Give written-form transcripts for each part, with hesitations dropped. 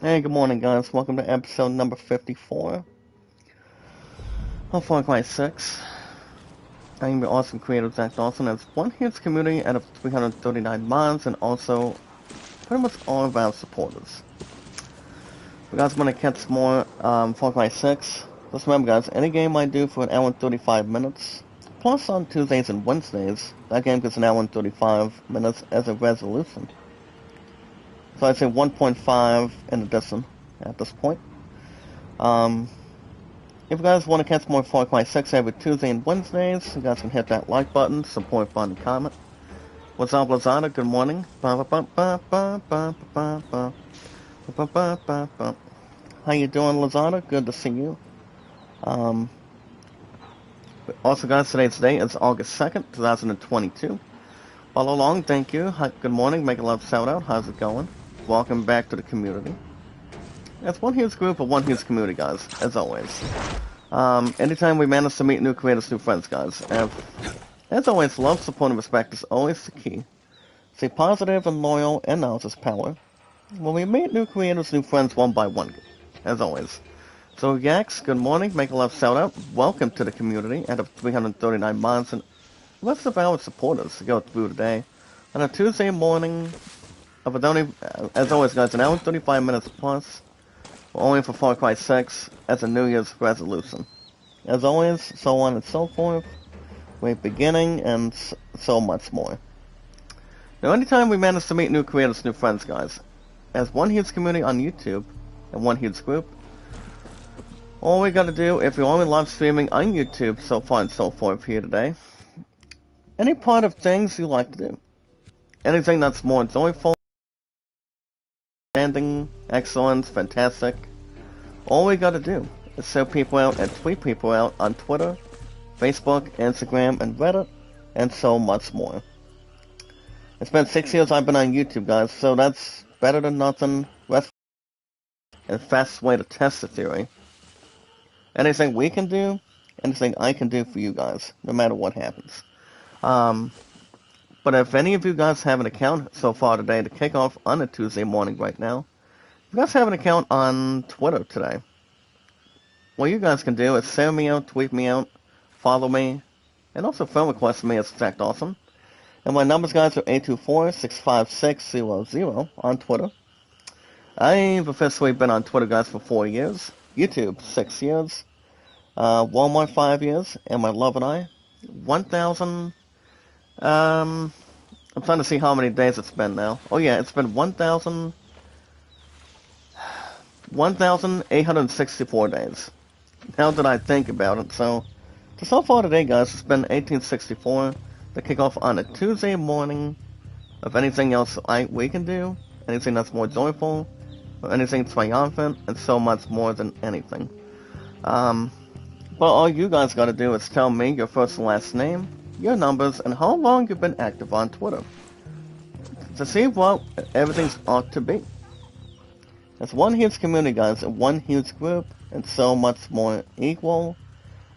Hey, good morning, guys. Welcome to episode number 54 of Far Cry 6. I'm your awesome creator, Zach Dawson. As one huge community out of 339 mods and also pretty much all of our supporters. If you guys want to catch more Far Cry 6, just remember, guys, any game I do for an hour and 35 minutes, plus on Tuesdays and Wednesdays, that game gets an hour and 35 minutes as a resolution. So I'd say 1.5 in addition at this point. If you guys want to catch more Far Cry 6 every Tuesday and Wednesdays, you guys can hit that like button, support button, comment. What's up, Lazada? Good morning. How you doing, Lazada? Good to see you. Also, guys, today's date is August 2nd, 2022. Follow along, thank you. Hi, good morning, make a love shout out. How's it going? Welcome back to the community. It's one huge group of one huge community, guys, as always. Anytime we manage to meet new creators, new friends, guys. As always, love, support, and respect is always the key. Stay positive and loyal, and knowledge is power. When we meet new creators, new friends, one by one, as always. So, Yaks, good morning, make a love shout out. Welcome to the community out of 339 mods and lots of our supporters to go through today. On a Tuesday morning of as always, guys, an hour and 35 minutes plus. Only for Far Cry 6 as a New Year's resolution. As always, so on and so forth, great beginning, and so much more. Now, anytime we manage to meet new creators, new friends, guys, as one huge community on YouTube, and one huge group, all we gotta do, if you're only live streaming on YouTube, so far and so forth here today, any part of things you like to do. Anything that's more joyful, outstanding, excellent, fantastic. All we gotta do is show people out and tweet people out on Twitter, Facebook, Instagram, and Reddit, and so much more. It's been 6 years I've been on YouTube, guys, so that's better than nothing. And fastest way to test the theory. Anything we can do, anything I can do for you guys, no matter what happens. But if any of you guys have an account so far today to kick off on a Tuesday morning right now, if you guys have an account on Twitter today, what you guys can do is send me out, tweet me out, follow me, and also friend request me as Zach Dawson. And my numbers, guys, are 824-656-00 on Twitter. I've officially been on Twitter, guys, for 4 years. YouTube, 6 years. Walmart, 5 years. And my love and I, 1,000... I'm trying to see how many days it's been now. Oh yeah, it's been 1,864 days. Now that I think about it, so far today, guys, it's been 1864 to kick off on a Tuesday morning of anything else we can do, anything that's more joyful, or anything triumphant, and so much more than anything. But all you guys gotta do is tell me your first and last name, your numbers, and how long you've been active on Twitter. To see what everything's ought to be. It's one huge community, guys, and one huge group, and so much more equal,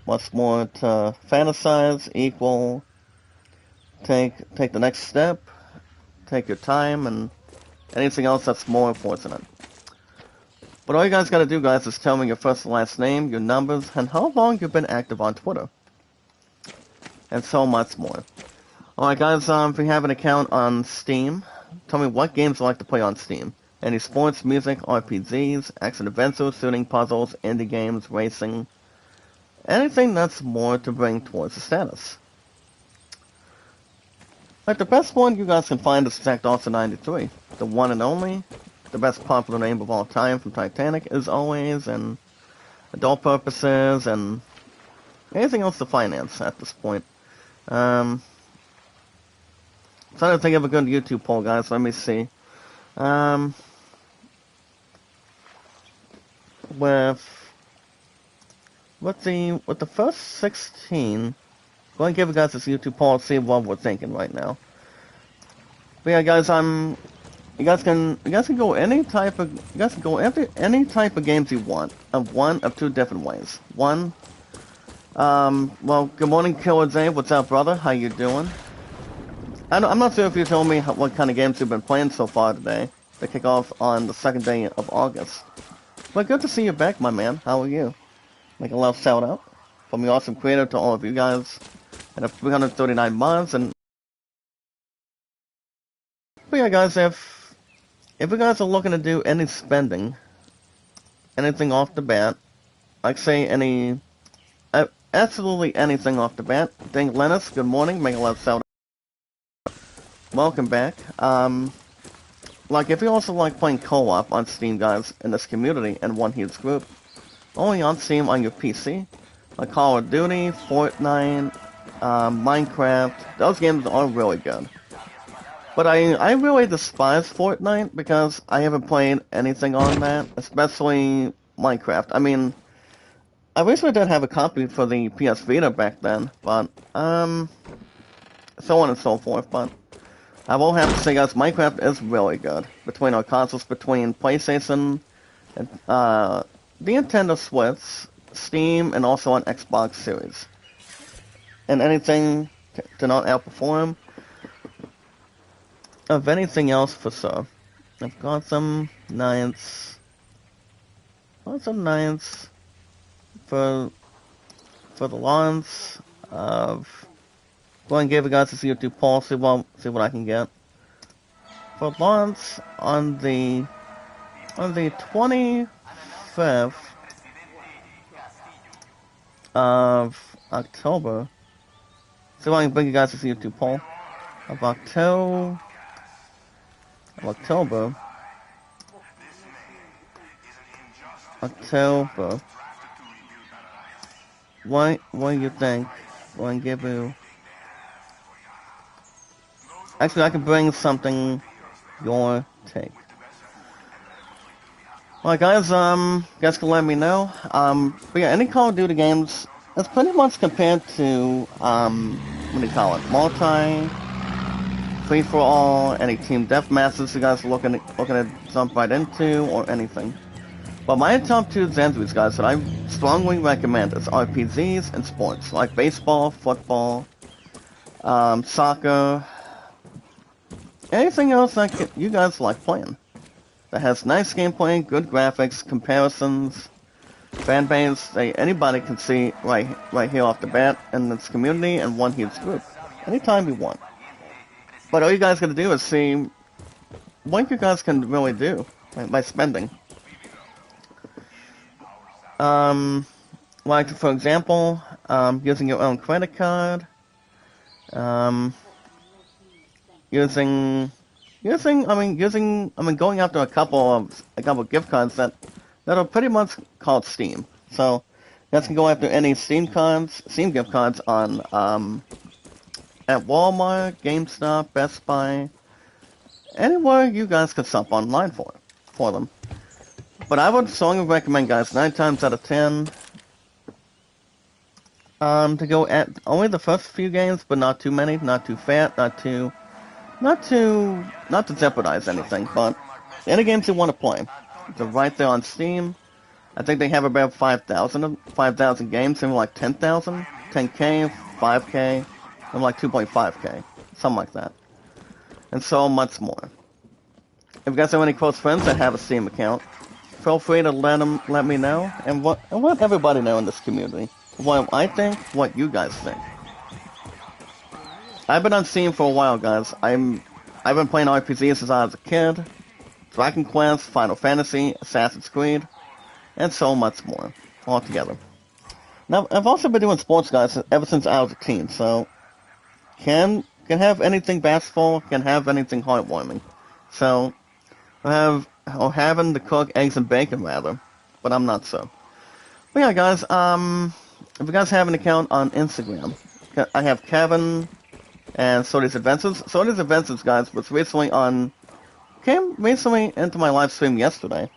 much more to fantasize, equal, take the next step, take your time, and anything else that's more unfortunate. But all you guys gotta do, guys, is tell me your first and last name, your numbers, and how long you've been active on Twitter. And so much more. Alright, guys, if you have an account on Steam, tell me what games you like to play on Steam. Any sports, music, RPGs, action-adventure, shooting puzzles, indie games, racing. Anything that's more to bring towards the status. Like, the best one you guys can find is Zach Dawson 93. The one and only. The best popular name of all time from Titanic, as always, and adult purposes, and anything else to finance at this point. Trying to think of a good YouTube poll, guys. Let me see. With the first 16, go and give you guys this YouTube poll. See what we're thinking right now. But yeah, guys, you guys can go any type of games you want. Of one of two different ways. One. Well, good morning, Killer Dave. What's up, brother? How you doing? I'm not sure if you told me what kind of games you've been playing so far today. to kick off on the second day of August. But good to see you back, my man. How are you? Make a love shout out from the awesome creator to all of you guys. And 339 mods. And but yeah, guys, if you guys are looking to do any spending, anything off the bat, like say absolutely anything off the bat. Ding Lennis, good morning. Make a love shout out. Welcome back. Like if you also like playing co-op on Steam, guys, in this community and one huge group, only on Steam on your PC, like Call of Duty, Fortnite, Minecraft, those games are really good. But I really despise Fortnite because I haven't played anything on that, especially Minecraft. I mean, I wish I did have a copy for the PS Vita back then, but, so on and so forth, but I will have to say, guys, Minecraft is really good. Between our consoles, between PlayStation, and, the Nintendo Switch, Steam, and also on Xbox Series. And anything to not outperform of anything else for sure. I've got some nice for the launch of going to give you guys this YouTube poll, see what I can get. For launch on the 25th of October. See if I can bring you guys this YouTube poll of October. What do you think? Will I give you? Actually, I can bring something your take. Alright, guys, guys can let me know. But yeah, any Call of Duty games, it's pretty much compared to, what do you call it? Multi, free for all, any team deathmatches you guys are looking to jump right into, or anything. But my top two genres, guys, that I strongly recommend is RPGs and sports, like baseball, football, soccer, anything else that you guys like playing. That has nice gameplay, good graphics, comparisons, fan base, anybody can see right here off the bat in this community and one huge group. Anytime you want. But all you guys gotta do is see what you guys can really do by spending. Like for example, using your own credit card, going after a couple of gift cards that are pretty much called Steam. So you guys can go after any Steam gift cards on at Walmart, GameStop, Best Buy, anywhere you guys could shop online for them. But I would strongly recommend, guys, 9 times out of 10, to go at only the first few games, but not too many, not too fat, not to jeopardize anything, but any games you want to play. They're right there on Steam. I think they have about 5,000 games, something like 10,000, 10K, 5K, and like 2.5K, something like that. And so much more. If you guys have any close friends that have a Steam account, feel free to let me know, and let everybody know in this community what I think, what you guys think. I've been on Steam for a while, guys. I've been playing RPGs since I was a kid. Dragon Quest, Final Fantasy, Assassin's Creed, and so much more, all together. Now, I've also been doing sports, guys, ever since I was a teen, so can have anything bashful, can have anything heartwarming. So, having to cook eggs and bacon, rather, but I'm not so. But yeah, guys, if you guys have an account on Instagram, I have Kevin and Soda's Adventures. Soda's Adventures, guys, came recently into my live stream yesterday.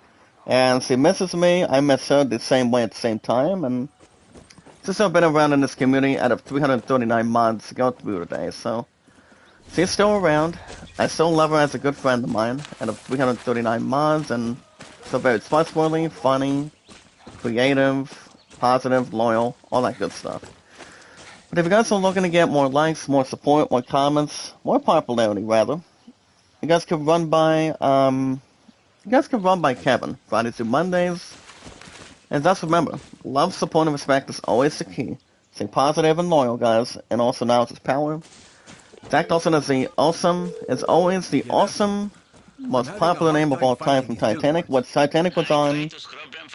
And she misses me, I miss her the same way at the same time, and since I've been around in this community out of 339 mods to go through today, so she's still around. I still love her as a good friend of mine out of 339 mods, and so very trustworthy, funny, creative, positive, loyal, all that good stuff. But if you guys are looking to get more likes, more support, more comments, more popularity rather, you guys could run by You guys can run by Kevin, Friday through Mondays. And just remember, love, support, and respect is always the key. Stay positive and loyal, guys, and also knowledge is power. Jack Dawson is always the awesome, most popular name of all time from Titanic. What Titanic was on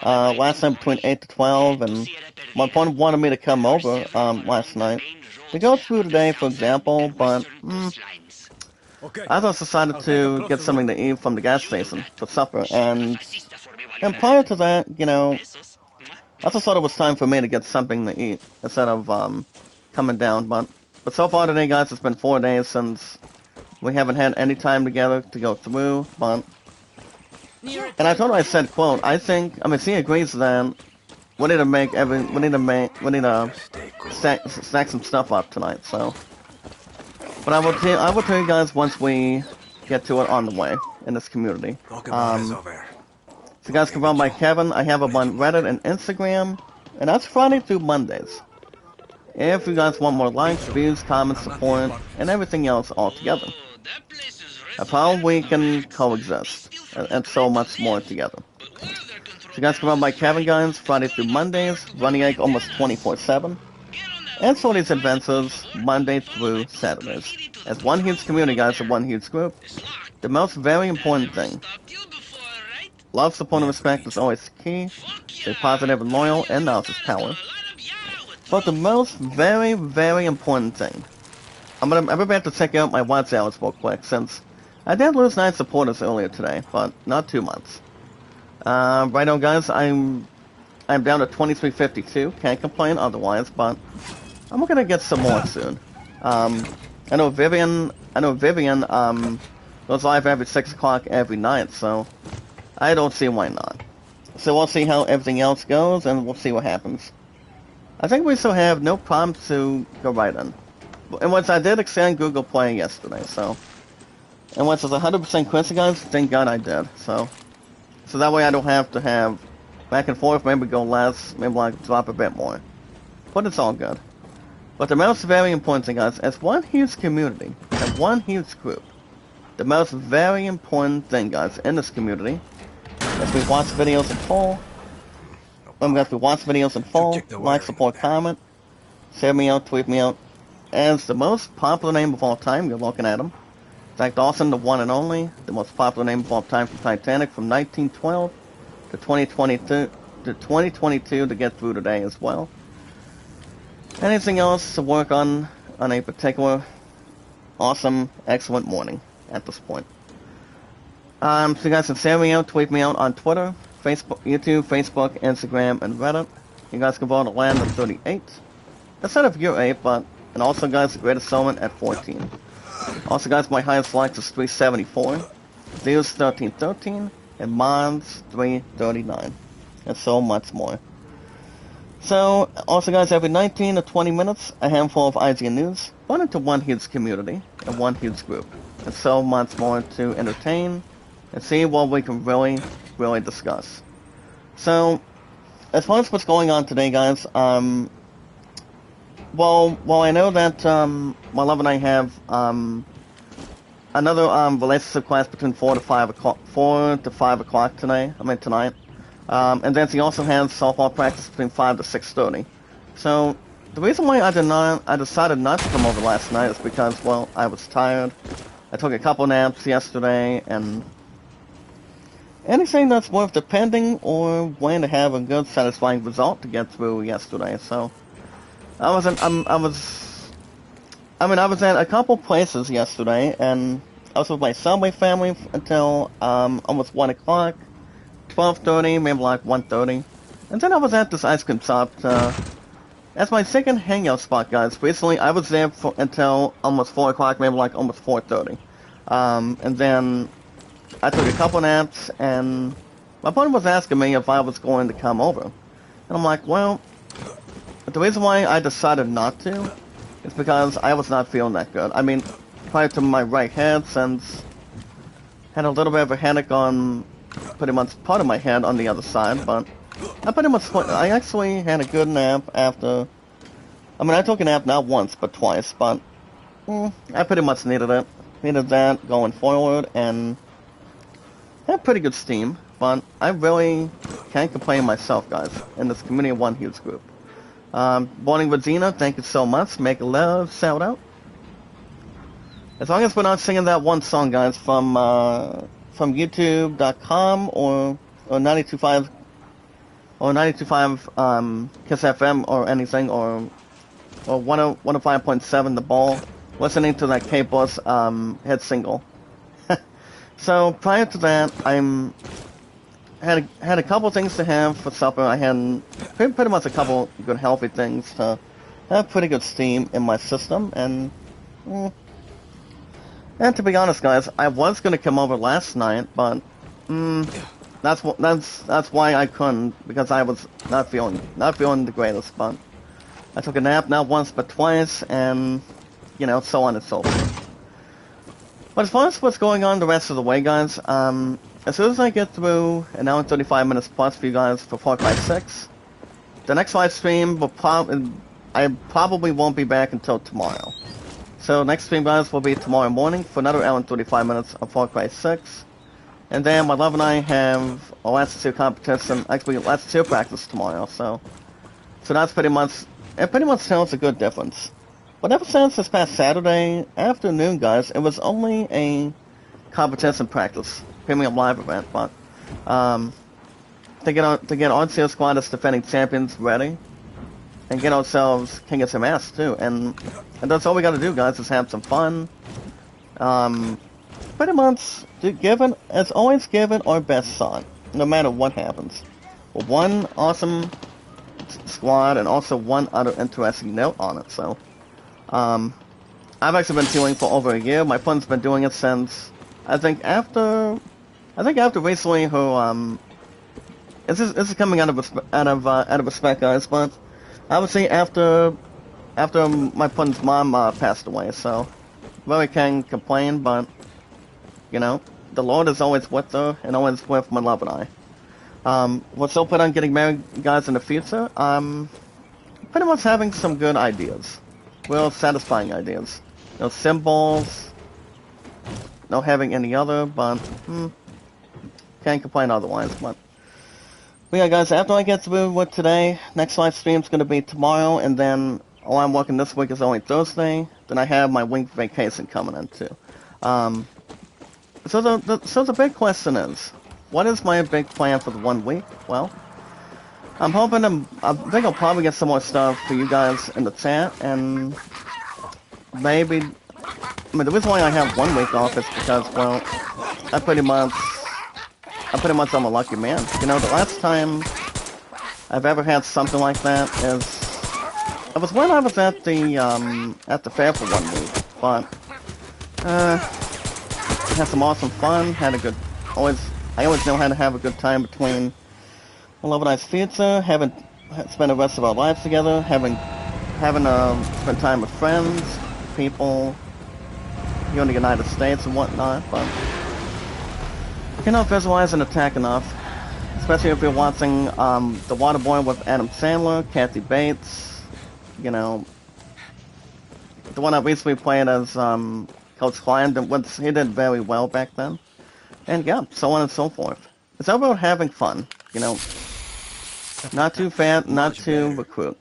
last night between 8 to 12, and my opponent wanted me to come over last night. We go through today, for example, but I just decided to get something to eat from the gas station for supper, and prior to that, you know, I just thought it was time for me to get something to eat instead of coming down. But so far today, guys, it's been 4 days since we haven't had any time together to go through. But and I told her, I said, "quote I think she agrees that we need to stack some stuff up tonight." So, but I will tell you guys once we get to it on the way in this community. So you guys can run by Kevin. I have him on Reddit and Instagram, and that's Friday through Mondays. If you guys want more likes, views, comments, support, and everything else all together. That's how we can coexist, and so much more together. So you guys can run by Kevin, guys, Friday through Mondays, running egg almost 24/7. And so these adventures, Monday through Saturdays. As one huge community, guys, and one huge group, the most very important thing. Love, support, and respect is always the key. Stay positive and loyal, and knowledge is power. But the most very, very important thing. I'm about to check out my watch hours real quick, since I did lose 9 supporters earlier today, but not too much. Right now, guys, I'm down to 2352. Can't complain otherwise, but I'm gonna get some more soon. I know Vivian goes live every 6 o'clock every night, so I don't see why not. So we'll see how everything else goes, and we'll see what happens. I think we still have no problem to go right in. And once I did extend Google Play yesterday, so. And once it's 100% coincidence, thank God I did. So that way I don't have to have back and forth, maybe go less, maybe like drop a bit more. But it's all good. But the most very important thing, guys, as one huge community, as one huge group, the most very important thing, guys, in this community, as we watch videos in full, like, support, comment, share me out, tweet me out, as the most popular name of all time, you're looking at him. Jack Dawson, the one and only, the most popular name of all time from Titanic, from 1912 to 2022 to get through today as well. Anything else to work on a particular awesome, excellent morning at this point. So you guys can share me out, tweet me out on Twitter, Facebook, YouTube, Facebook, Instagram, and Reddit. You guys can vote to land at 38 instead of your 8, but and also, guys, the greatest settlement at 14. Also, guys, my highest likes is 374, views 1313, and mods 339, and so much more. So, also, guys, every 19 to 20 minutes, a handful of IGN news, run into one huge community and one huge group, and so much more to entertain and see what we can really, really discuss. So, as far as what's going on today, guys, well, I know that my love and I have another relationship class between 4 to 5 o'clock tonight. And then she also has softball practice between 5 to 6:30. So the reason why I decided not to come over last night is because, well, I was tired. I took a couple naps yesterday, and anything that's worth depending or waiting to have a good, satisfying result to get through yesterday. So I was at a couple places yesterday, and I was with my Subway family until almost 1 o'clock, 12:30, maybe like 1:30, and then I was at this ice cream shop. That's my second hangout spot, guys. Recently, I was there until almost 4 o'clock, maybe like almost 4:30, and then I took a couple naps, and my opponent was asking me if I was going to come over, and I'm like, well. The reason why I decided not to is because I was not feeling that good. I mean, prior to my right head, since had a little bit of a headache on pretty much part of my head on the other side, but I actually had a good nap after. I mean, I took a nap not once, but twice, but I pretty much needed it. Needed that going forward, and Had pretty good steam, but I really can't complain myself, guys, in this Community 1 Huge group. Morning Regina, thank you so much. Make love, shout out. As long as we're not singing that one song, guys, from YouTube.com or 92.5 or 92.5 Kiss FM or anything, or 105.7 The Ball, listening to that K-Boss hit single. So prior to that, had a couple things to have for supper. I had pretty much a couple good healthy things to have pretty good steam in my system, and to be honest, guys, I was gonna come over last night, but that's why I couldn't, because I was not feeling the greatest. But I took a nap not once but twice, and so on and so forth. But as far as what's going on the rest of the way, guys, as soon as I get through an hour and 35 minutes plus for you guys for Far Cry 6, the next live stream will I probably won't be back until tomorrow. So next stream, guys, will be tomorrow morning for another hour and 35 minutes of Far Cry 6. And then my love and I have a last two competition, actually last two practice tomorrow, so that's pretty much, it pretty much tells a good difference. But ever since this past Saturday afternoon, guys, it was only a competition practice, premium live event, but to get RCO Squad as defending champions ready, and get ourselves King of Some Ass too, and that's all we gotta do, guys, is have some fun. Pretty much, as always, given our best shot, no matter what happens. With one awesome squad and also one other interesting note on it, so. I've actually been doing for over a year. My friend's been doing it since I think after recently her this is coming out of respect, guys, but I would say after my friend's mom passed away, so really can't complain, but the Lord is always with her and always with my love and I. We're still planning on getting married, guys, in the future. Pretty much having some good ideas. Real satisfying ideas. No symbols. No having any other, but can't complain otherwise. But yeah, guys, after I get through with today, next live stream's gonna be tomorrow, and then all I'm working this week is only Thursday. Then I have my week vacation coming in too. So the big question is, what is my big plan for the 1 week? Well, I'm hoping I think I'll probably get some more stuff for you guys in the chat, and maybe, the reason why I have 1 week off is because, well, I pretty much am a lucky man. The last time I've ever had something like that it was when I was at the fair for 1 week, but, had some awesome fun, I always know how to have a good time between Love and Ice Pizza, spend the rest of our lives together, having spent time with friends, people here in the United States and whatnot, but cannot visualize an attack enough, especially if you're watching The Waterboy with Adam Sandler, Kathy Bates, the one I recently played as Coach Klein, he did very well back then, and yeah, so on and so forth. It's all about having fun, Not too fat, not too recruit.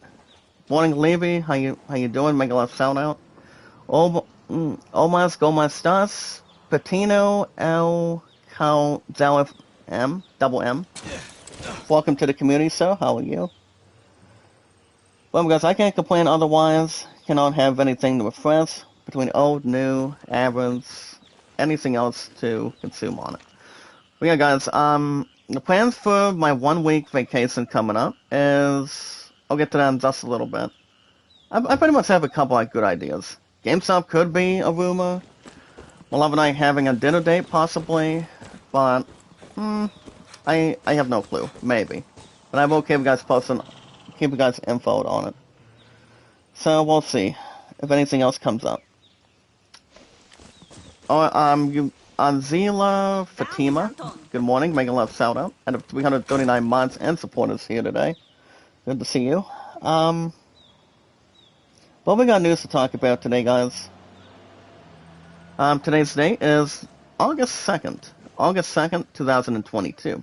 Morning, Levy. How you doing? Make a love shout out. Omas Gomastas. Patino L. Cal Zalif M. Double M. Welcome to the community, sir. How are you? Well, guys, I can't complain otherwise. Cannot have anything to refresh between old, new, average, anything else to consume on it. But yeah, guys, the plans for my 1 week vacation coming up is, I'll get to that in just a little bit. I pretty much have a couple of good ideas. GameStop could be a rumor. My love and I having a dinner date possibly, but I have no clue. Maybe, but I will keep you guys posting, keep you guys infoed on it. So we'll see if anything else comes up. Anzila Fatima, good morning, making love shout out. Out of 339 mods and supporters here today. Good to see you. Well, we got news to talk about today, guys. Today's date is August 2nd. August 2nd, 2022.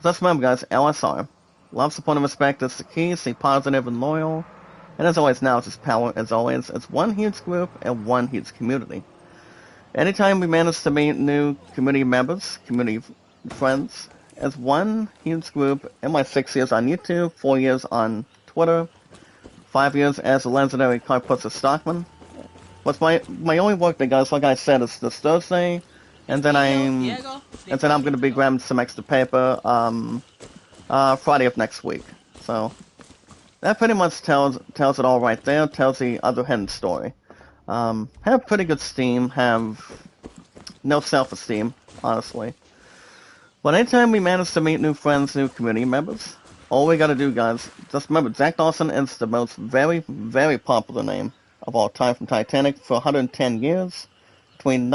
Just remember, guys, LSR. Love, support, and respect is the key. Stay positive and loyal. And as always, now it's power. As always, it's one huge group and one huge community. Anytime we manage to meet new community members, community friends, as one huge group in my 6 years on YouTube, 4 years on Twitter, 5 years as a legendary card pusher stockman. What's my only work day, guys, like I said, is this Thursday, and then I'm gonna be grabbing some extra paper Friday of next week. So that pretty much tells it all right there. Tells the other hidden story. Have pretty good steam. Have no self-esteem, honestly. But anytime we manage to meet new friends, new community members, all we gotta do, guys, just remember, Jack Dawson is the most very, very popular name of all time from Titanic for 110 years. Between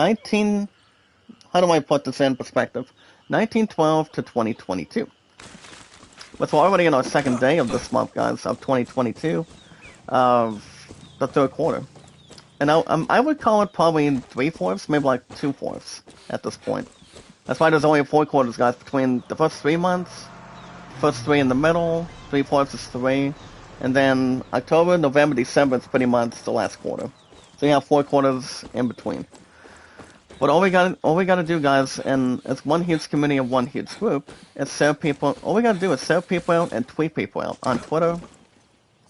how do I put this in perspective? 1912 to 2022. But we're already in our second day of this month, guys, of 2022, of the third quarter. And I would call it probably 3/4, maybe like 2/4 at this point. That's why there's only 4 quarters, guys, between the first 3 months, first 3 in the middle, 3/4 is 3, and then October, November, December is pretty much the last quarter. So you have 4 quarters in between. But all we gotta do, guys, and it's one huge community and one huge group, is serve people. All we gotta do is serve people out and tweet people out on Twitter,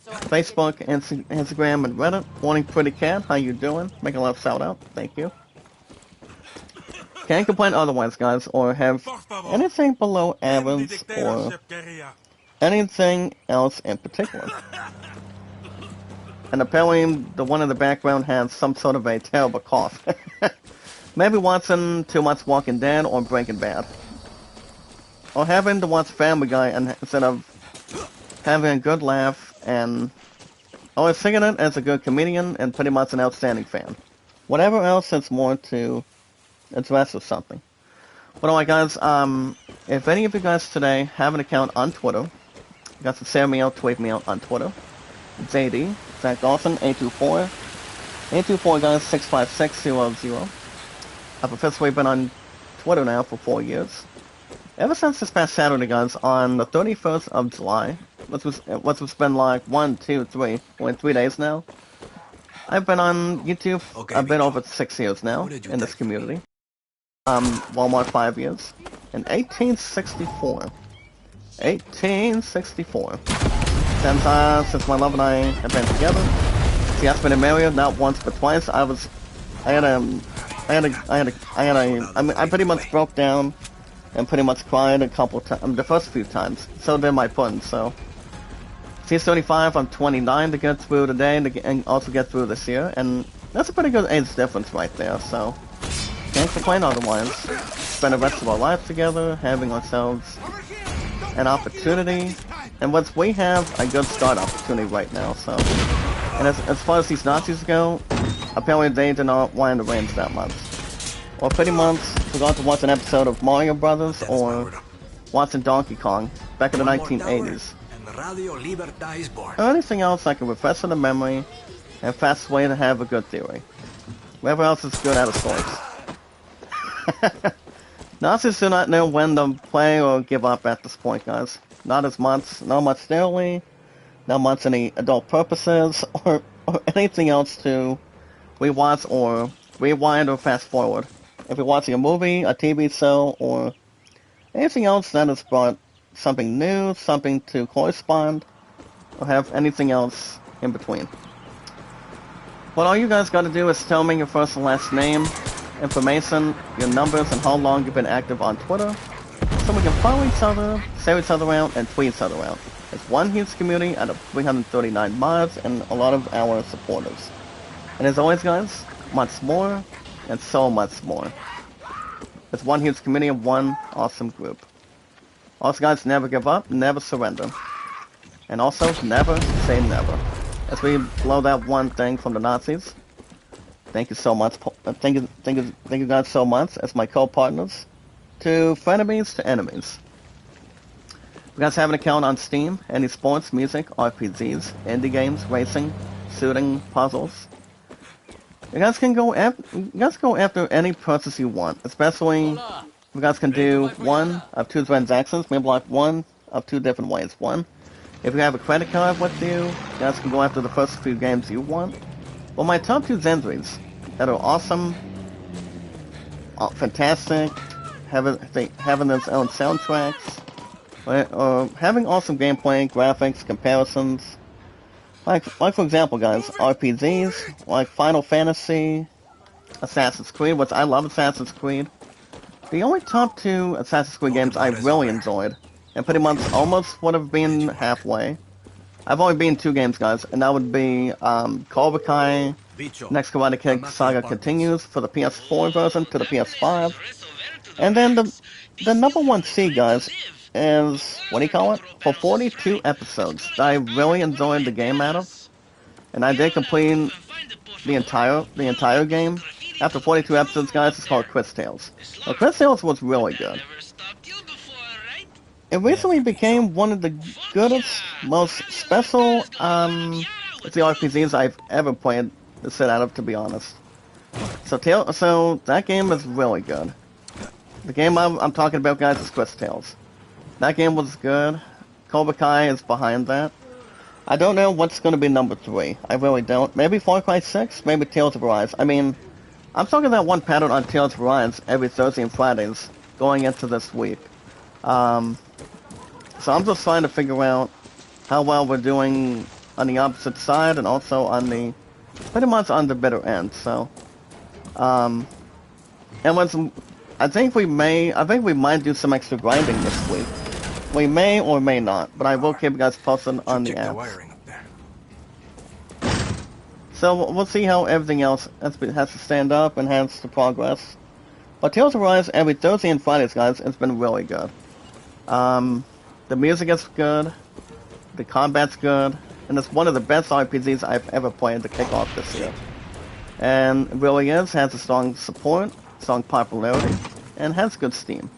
Facebook, Instagram, and Reddit. Morning, pretty cat. How you doing? Make a love shout out. Thank you. Can't complain otherwise, guys, or have anything below average or anything else in particular. And apparently, the one in the background has some sort of a terrible cough. Maybe watching too much Walking Dead or Breaking Bad. Or having to watch Family Guy instead of having a good laugh and always thinking it as a good comedian and pretty much an outstanding fan. Whatever else, it's more to address or something. But alright, guys, if any of you guys today have an account on Twitter, you guys can send me out, tweet me out on Twitter. JD, Zach Dawson, 824. 824, guys, 65600. I've officially been on Twitter now for 4 years. Ever since this past Saturday, guys, on the 31st of July, which has been like 1, 2, 3, only 3 days now. I've been on YouTube a bit over 6 years now in this community. Walmart 5 years. In 1864. 1864. Since my love and I have been together. She asked me to marry her not once but twice. I pretty much broke down and pretty much cried a couple times, the first few times. So did my pudding, so. She's 35, I'm 29 to get through today and also get through this year, and that's a pretty good age difference right there, so. Can't complain otherwise. Spend the rest of our lives together, having ourselves an opportunity, and we have a good start opportunity right now, so. And as far as these Nazis go, apparently they did not want to arrange that much. Or pretty much forgot to watch an episode of Mario Brothers or watching Donkey Kong back in the 1980s. Or anything else that can refresh the memory and fast way to have a good theory. Whoever else is good at a source. Nazis do not know when to play or give up at this point, guys. Not much theory, not much any adult purposes, or anything else to rewatch or rewind or fast forward. If you're watching a movie, a TV show, or anything else that has brought something new, something to correspond, or have anything else in between. What all you guys gotta do is tell me your first and last name, information, your numbers, and how long you've been active on Twitter, so we can follow each other, share each other out, and tweet each other out. It's one huge community out of 339 mods and a lot of our supporters. And as always, guys, much more, and so much more. It's one huge community of one awesome group. Also, guys, never give up, never surrender. And also, never say never. As we blow that one thing from the Nazis. Thank you so much. Thank you guys so much as my co-partners. To frenemies, to enemies. You guys have an account on Steam, any sports, music, RPGs, indie games, racing, shooting, puzzles. You guys can go after any purchase you want, especially You guys can do one of two transactions, maybe like one of two different ways. One, if you have a credit card with you, you guys can go after the first few games you want. Well, my top two Zenzuis that are awesome, fantastic, having its own soundtracks, having awesome gameplay, graphics, comparisons. Like for example, guys, RPGs like Final Fantasy, Assassin's Creed, which I love Assassin's Creed. The only top two Assassin's Creed games I really enjoyed, and pretty much almost would have been halfway. I've only been two games, guys, and that would be Cobra Kai, Next Karate Kid Saga Continues for the PS4 version to the PS5. And then the number one seed, guys, is, what do you call it? For 42 episodes that I really enjoyed the game out of, and I did complete the entire game. After 42 episodes, guys, it's called Chris Tales. Well, Chris Tales was really good. It recently became one of the goodest, most special RPGs I've ever played to sit out of, to be honest. So that game is really good. The game I'm talking about, guys, is Chris Tales. That game was good. Cobra Kai is behind that. I don't know what's going to be number 3. I really don't. Maybe Far Cry 6? Maybe Tales of Arise. I mean, I'm talking about one pattern on Tales of Arise every Thursday and Fridays going into this week. So I'm just trying to figure out how well we're doing on the opposite side and also on the, pretty much on the bitter end. So, and I think we might do some extra grinding this week. We may or may not, but I will keep you guys posted on the apps. So we'll see how everything else has to stand up and has to progress. But Tales of Arise every Thursday and Fridays, guys, it's been really good. The music is good, the combat's good, and it's one of the best RPGs I've ever played to kick off this year. And it really has a strong support, strong popularity, and has good Steam.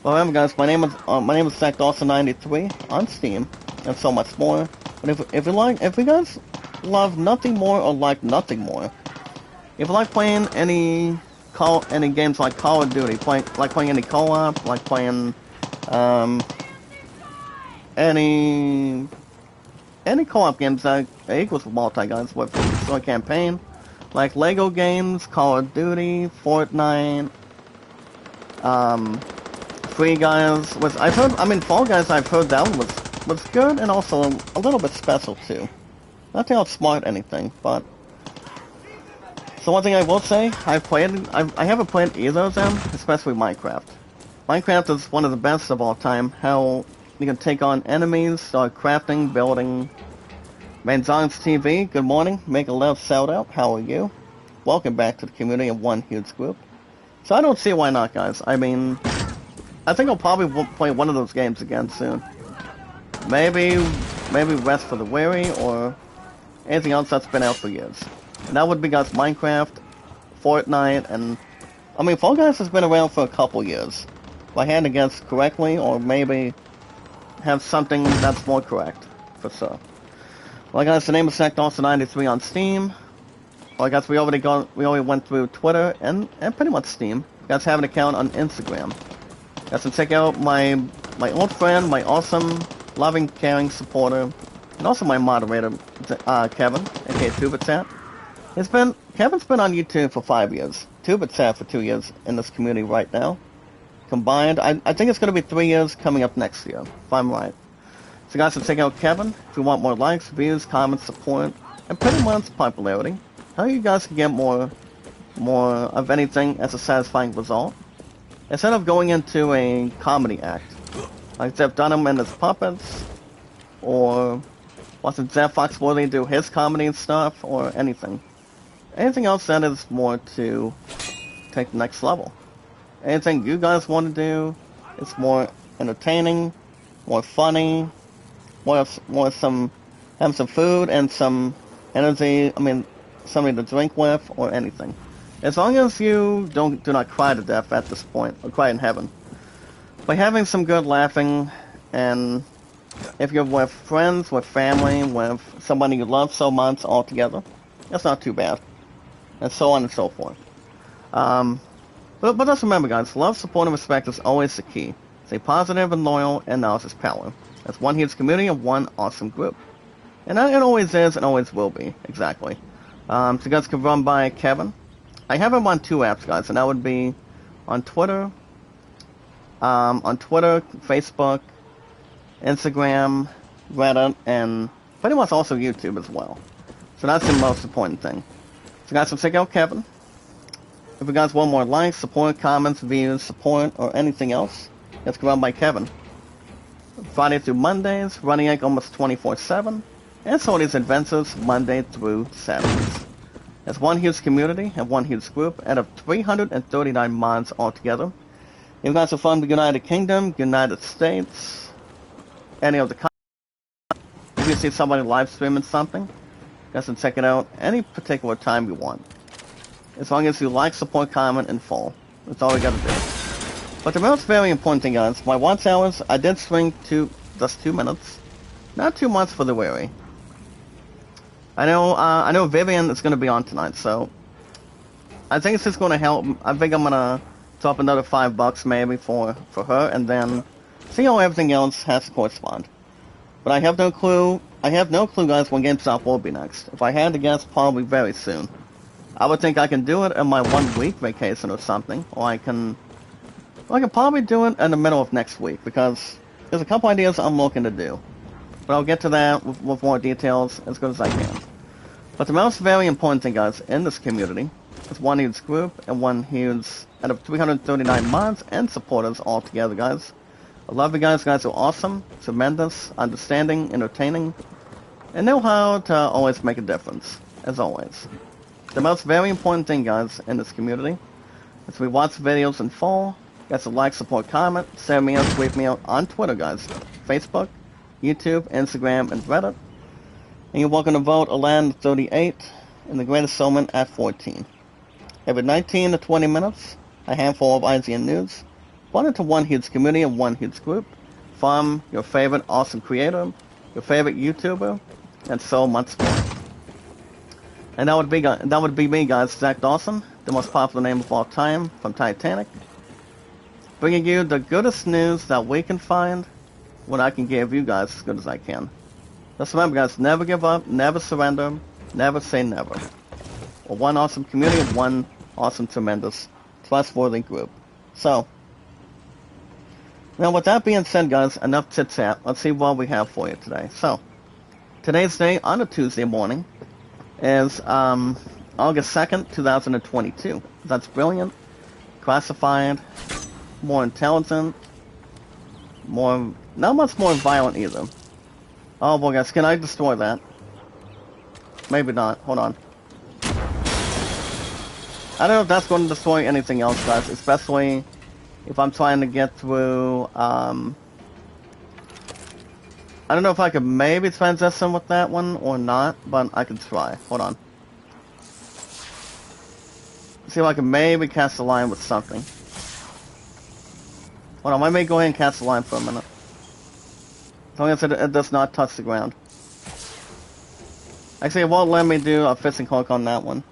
Well, remember, guys, my name is ZachDawson93 on Steam, and so much more. But if you guys love nothing more or like nothing more, if you like playing any games like Call of Duty, like playing any co-op, like playing any co-op games that equals multi, guys, with a campaign, like Lego games, Call of Duty, Fortnite, Free Guys, Fall Guys, I've heard that was good and also a little bit special too. Not to outsmart anything, but so one thing I will say, I haven't played either of them, especially Minecraft. Minecraft is one of the best of all time. How you can take on enemies, start crafting, building. Manzon's TV, good morning. Make a love shout out. How are you? Welcome back to the community of one huge group. So I don't see why not, guys. I mean, I think I'll probably play one of those games again soon. Maybe Rest for the Weary or anything else that's been out for years. And that would be, guys, Minecraft, Fortnite, and I mean, Fall Guys has been around for a couple years. If I had to guess correctly, or maybe have something that's more correct, for sure. Well, guys, the name is ZachDawson93 on Steam. Well, I guess we already went through Twitter and pretty much Steam. You guys have an account on Instagram. You guys can check out my old friend, my awesome, loving, caring supporter, and also my moderator, Kevin, aka TubeChat. Kevin's been on YouTube for 5 years. TubeChat for 2 years in this community right now. Combined, I think it's going to be 3 years coming up next year, if I'm right. So guys, check out Kevin if you want more likes, views, comments, support, and pretty much popularity. How you guys can get more of anything as a satisfying result. Instead of going into a comedy act, like Jeff Dunham and his puppets, or watching Jeff Foxworthy do his comedy and stuff, or anything. Anything else that is more to take the next level. Anything you guys want to do, it's more entertaining, more funny, having some food and some energy, something to drink with, or anything. As long as you do not cry to death at this point, or cry in heaven. By having some good laughing, and if you're with friends, with family, with somebody you love so much all together, that's not too bad. And so on and so forth. But But just remember, guys, love, support, and respect is always the key. Stay positive and loyal, and knowledge is power. That's one huge community and one awesome group. And it always is and always will be, exactly. So you guys can run by Kevin. I have him on 2 apps, guys, and that would be on Twitter, Facebook, Instagram, Reddit, and pretty much also YouTube as well. So that's the most important thing. So guys, so check out Kevin. If you guys want more likes, support, comments, views, support, or anything else, let's go run by Kevin. Friday through Mondays, running like almost 24/7, and so these adventures Monday through Saturdays. There's one huge community and one huge group out of 339 mods altogether. If you guys are from the United Kingdom, United States, any of the countries, if you see somebody live streaming something, you guys can check it out any particular time you want. As long as you like, support, comment, and follow. That's all we gotta do. But the most very important thing, guys, my watch hours, I did swing to just 2 minutes. Not too much for the weary. I know Vivian is gonna be on tonight, so I think it's just gonna help. I think I'm gonna drop another $5 maybe for her, and then see how everything else has to correspond. But I have no clue, guys, when GameStop will be next. If I had to guess, probably very soon. I would think I can do it in my 1-week vacation or something, or I can probably do it in the middle of next week, because there's a couple ideas I'm looking to do. But I'll get to that with more details as good as I can. But the most very important thing, guys, in this community is one huge group and one huge, out of 339 mods and supporters all together, guys. I love you guys. You guys are awesome, tremendous, understanding, entertaining, and know how to always make a difference, as always. The most very important thing, guys, in this community is we watch videos in full. You guys to like, support, comment, send me out, tweet me out on Twitter, guys, Facebook, YouTube, Instagram, and Reddit. And you're welcome to vote Alan 38 and the Greatest Showman at 14. Every 19 to 20 minutes, a handful of IGN news, one into one huge community and one huge group, from your favorite awesome creator, your favorite YouTuber, and so much more. And that would be me, guys, Zach Dawson, the most popular name of all time, from Titanic, bringing you the goodest news that we can find, what I can give you guys as good as I can. Just remember, guys, never give up, never surrender, never say never. We're one awesome community and one awesome, tremendous, trustworthy group. So, now with that being said, guys, enough chit-chat. Let's see what we have for you today. So, today's day on a Tuesday morning is August 2nd, 2022. That's brilliant, classified, more intelligent, not much more violent either. Oh boy, guys, can I destroy that? Maybe not. Hold on. I don't know if that's going to destroy anything else, guys, especially if I'm trying to get through, I don't know if I could maybe transition with that one or not, but I could try. Hold on. See if I can maybe cast a line with something. Hold on, let me go ahead and cast a line for a minute. As long as it does not touch the ground. Actually, it won't let me do a fishing hook on that one.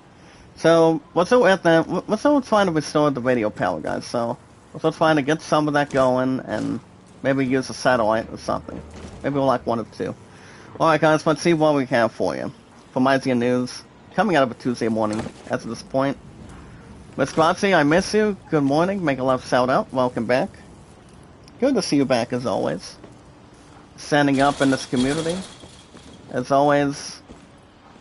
So, we're still trying to restore the radio power, guys. So, we're still trying to get some of that going and maybe use a satellite or something. Maybe we'll like one or two. Alright, guys, let's see what we have for you. From IGN News, coming out of a Tuesday morning as of this point. Miss Grazie, I miss you. Good morning. Make a love shout out. Welcome back. Good to see you back as always. Standing up in this community, as always,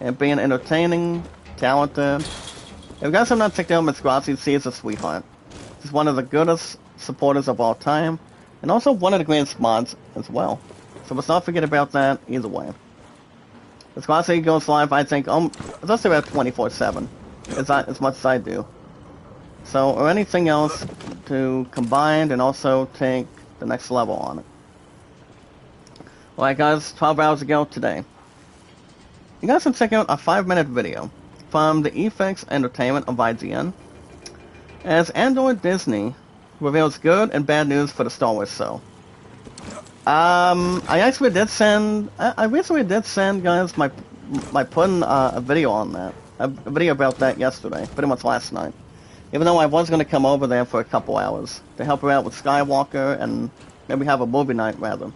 and being entertaining, talented. If you guys have not checked out Miss Grazie, she is a sweetheart. She's one of the goodest supporters of all time, and also one of the greatest mods as well. So let's not forget about that either way. Miss Grazie goes live, I think, just about 24/7, as much as I do. So, or anything else to combine and also take the next level on it. Alright guys, 12 hours ago today, you guys can check out a 5-minute video from the eFix Entertainment of IGN as Android Disney reveals good and bad news for the Star Wars show. I recently did send guys my putting a video on that, a video about that yesterday, pretty much last night. Even though I was going to come over there for a couple hours to help her out with Skywalker and maybe have a movie night rather.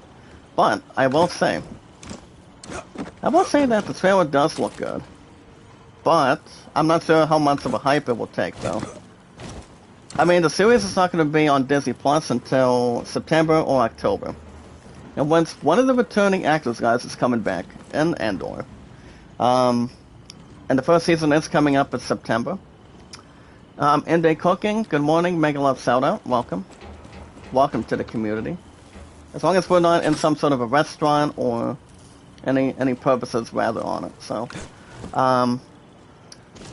But I will say that the trailer does look good. But I'm not sure how much of a hype it will take though. I mean, the series is not going to be on Disney Plus until September or October. And once one of the returning actors, guys, is coming back in Andor. And the first season is coming up in September. In-Day Cooking, good morning, Mega Love Shoutout, welcome. Welcome to the community. As long as we're not in some sort of a restaurant or any purposes rather on it. So,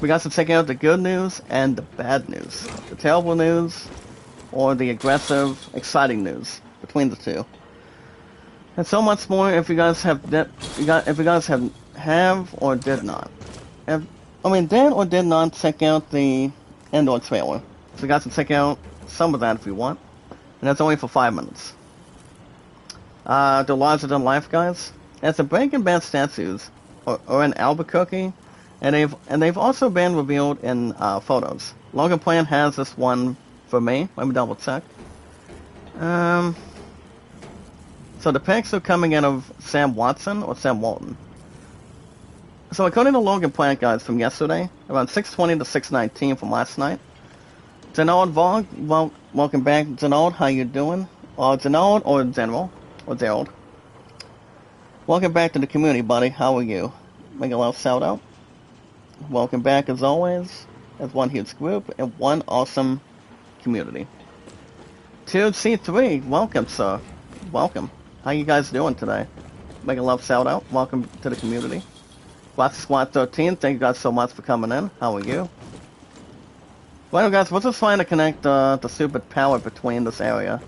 we got to check out the good news and the bad news. The terrible news or the aggressive, exciting news between the two. And so much more if you guys have or did not. Did or did not check out the Andor trailer. So you guys can check out some of that if you want. And that's only for 5 minutes. The larger than life guys. As the Breaking Bad statues are in Albuquerque, and they've also been revealed in photos. Logan Plan has this one for me. Let me double check. So the pics are coming out of Sam Watson or Sam Walton. So according to Logan Plant guys from yesterday, around 6:20 to 6:19 from last night. Denald Vog, welcome back. Denald, how you doing? Or Denald or General or Gerald. Welcome back to the community, buddy. How are you? Make a little shout out. Welcome back as always, as one huge group and one awesome community. 2C3, welcome sir. Welcome. How you guys doing today? Make a love shout out. Welcome to the community. Watch Squad 13, thank you guys so much for coming in. How are you? Well guys, we're just trying to connect the stupid power between this area.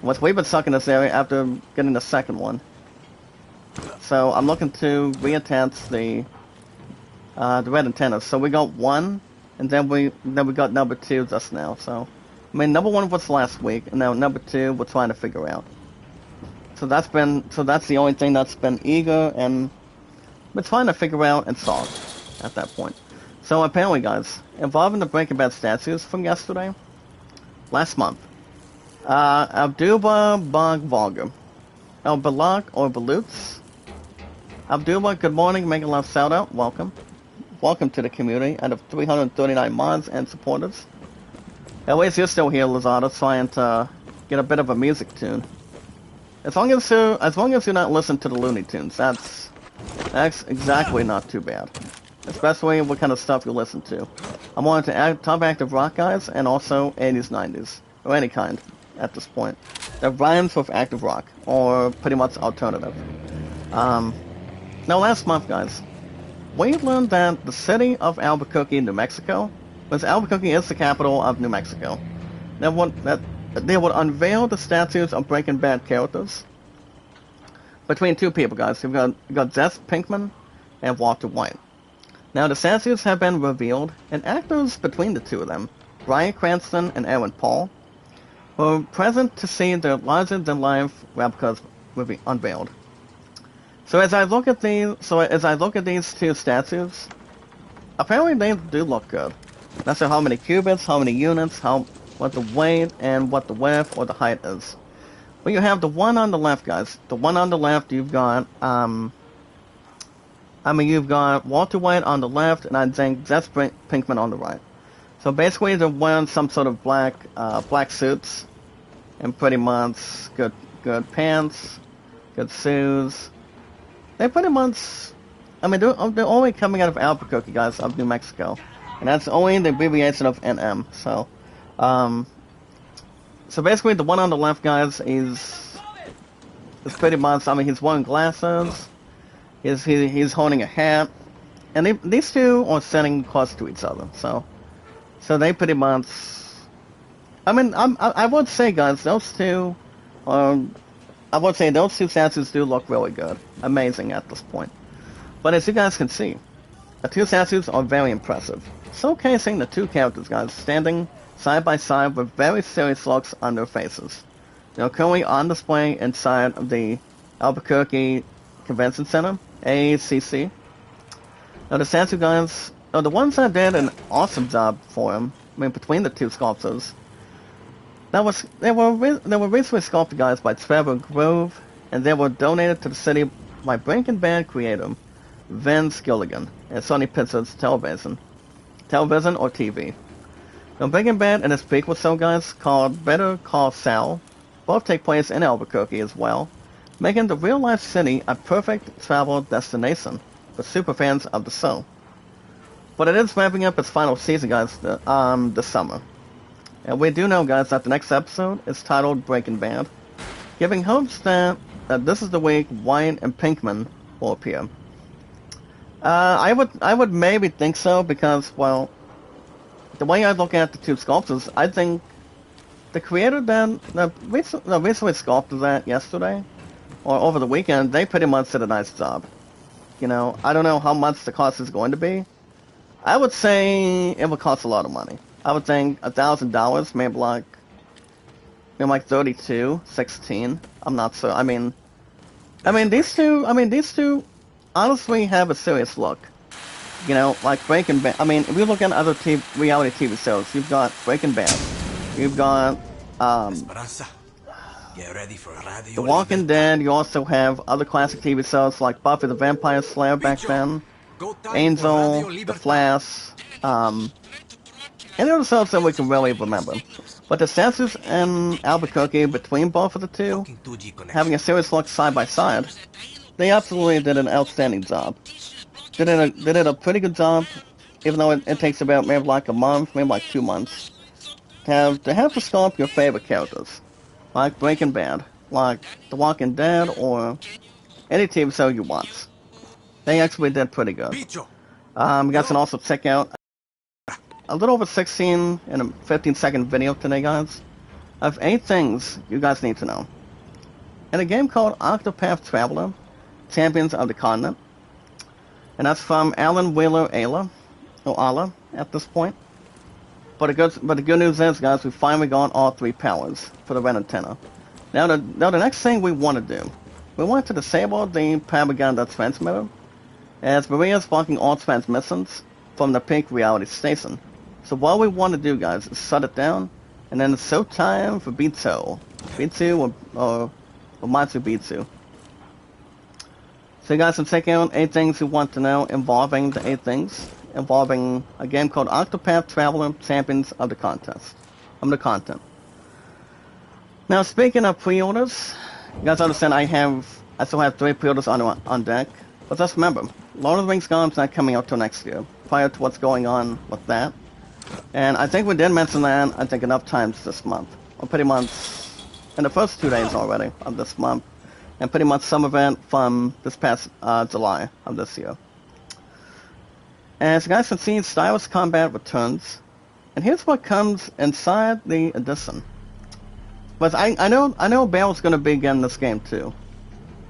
We've been stuck in this area after getting the second one. So I'm looking to reattach the red antennas. So we got one, and then we got number two just now. So, I mean, number one was last week, and now number two we're trying to figure out. So that's the only thing that's been eager, and we're trying to figure out and solve at that point. So apparently, guys, involving the Breaking Bad statues from yesterday, last month, Abduba Bogvolga, El Balak or Balutz. Abduba, good morning, make a love shout out, welcome. Welcome to the community, out of 339 mods and supporters. At least you're still here, Lazada, trying to get a bit of a music tune. As long as you're not listening to the Looney Tunes, that's exactly not too bad. Especially what kind of stuff you listen to. I'm on to top active rock guys, and also 80s, 90s, or any kind at this point. That rhymes with active rock, or pretty much alternative. Now last month, guys, we learned that the city of Albuquerque, New Mexico, because Albuquerque is the capital of New Mexico, they would unveil the statues of Breaking Bad characters between two people, guys. You've got Jesse Pinkman and Walter White. Now the statues have been revealed, and actors between the two of them, Bryan Cranston and Aaron Paul, were present to see their larger-than-life replicas be unveiled. So as I look at these two statues, apparently they do look good. Not sure how many cubits, how many units, what the weight and what the width or the height is. But you have the one on the left, guys. The one on the left, you've got you've got Walter White on the left, and I think Jesse Pinkman on the right. So basically, they're wearing some sort of black suits, and pretty much good pants, good shoes. They pretty much, they're only coming out of Albuquerque, guys, of New Mexico, and that's only the abbreviation of NM. So, so basically, the one on the left, guys, is pretty much. He's wearing glasses. He's holding a hat, and these two are sitting close to each other. So they pretty much. I would say, guys, those two statues do look really good. Amazing at this point. But as you guys can see, the two statues are very impressive. Showcasing the two characters, guys, standing side by side with very serious looks on their faces. They're currently on display inside of the Albuquerque Convention Center, AACC. Now the statue guys, the ones that did an awesome job for him between the two sculptures. They were recently sculpted, guys, by Trevor Grove, and they were donated to the city by Breaking Bad creator Vince Gilligan and Sony Pictures Television or TV. Now, Breaking Bad and its prequel show, guys, called Better Call Saul, both take place in Albuquerque as well, making the real-life city a perfect travel destination for superfans of the show. But it is wrapping up its final season, guys, this summer. And we do know, guys, that the next episode is titled Breaking Bad, giving hopes that this is the week Wyatt and Pinkman will appear. I would maybe think so because, well, the way I look at the two sculptures, I think the creator that recently sculpted that yesterday or over the weekend, they pretty much did a nice job. You know, I don't know how much the cost is going to be. I would say it would cost a lot of money. I would think $1,000, maybe like 32, 16. I'm not sure. I mean these two honestly have a serious look. You know, like Breaking Bad. I mean, if you look at other reality TV shows, you've got Breaking Bad, you've got Get ready for The Walking Dead. You also have other classic TV shows like Buffy the Vampire Slayer back then, Angel, The Flash, any other shows that we can really remember. But the statues in Albuquerque between both of the two, having a serious look side by side, they absolutely did an outstanding job. They did a pretty good job, even though it takes about maybe like a month, maybe like 2 months, to have to sculpt your favorite characters, like Breaking Bad, like The Walking Dead, or any TV show you want. They actually did pretty good. You guys can also check out a little over 16 and a 15-second video today, guys, of 8 things you guys need to know. In a game called Octopath Traveler, Champions of the Continent, and that's from Alan Wheeler Ala at this point. But the good news is, guys, we finally got all 3 powers for the red antenna. Now the next thing we want to do, we want to disable the propaganda transmitter, as Maria is blocking all transmissions from the Pink Reality Station. So what we want to do, guys, is shut it down, and then it's showtime for Bitsu or Matsu Bitsu. So you guys can check out 8 things you want to know involving the 8 things, involving a game called Octopath Traveler Champions of the Content. Now, speaking of pre-orders, you guys understand I still have 3 pre-orders on deck, but just remember, Lord of the Rings Golem's not coming out till next year, prior to what's going on with that. And I think we did mention that, I think, enough times this month, or pretty much in the first 2 days already of this month, and pretty much some event from this past July of this year. As you guys can see, Stylus Combat returns, and here's what comes inside the edition. But I know Bale's going to be in this game too,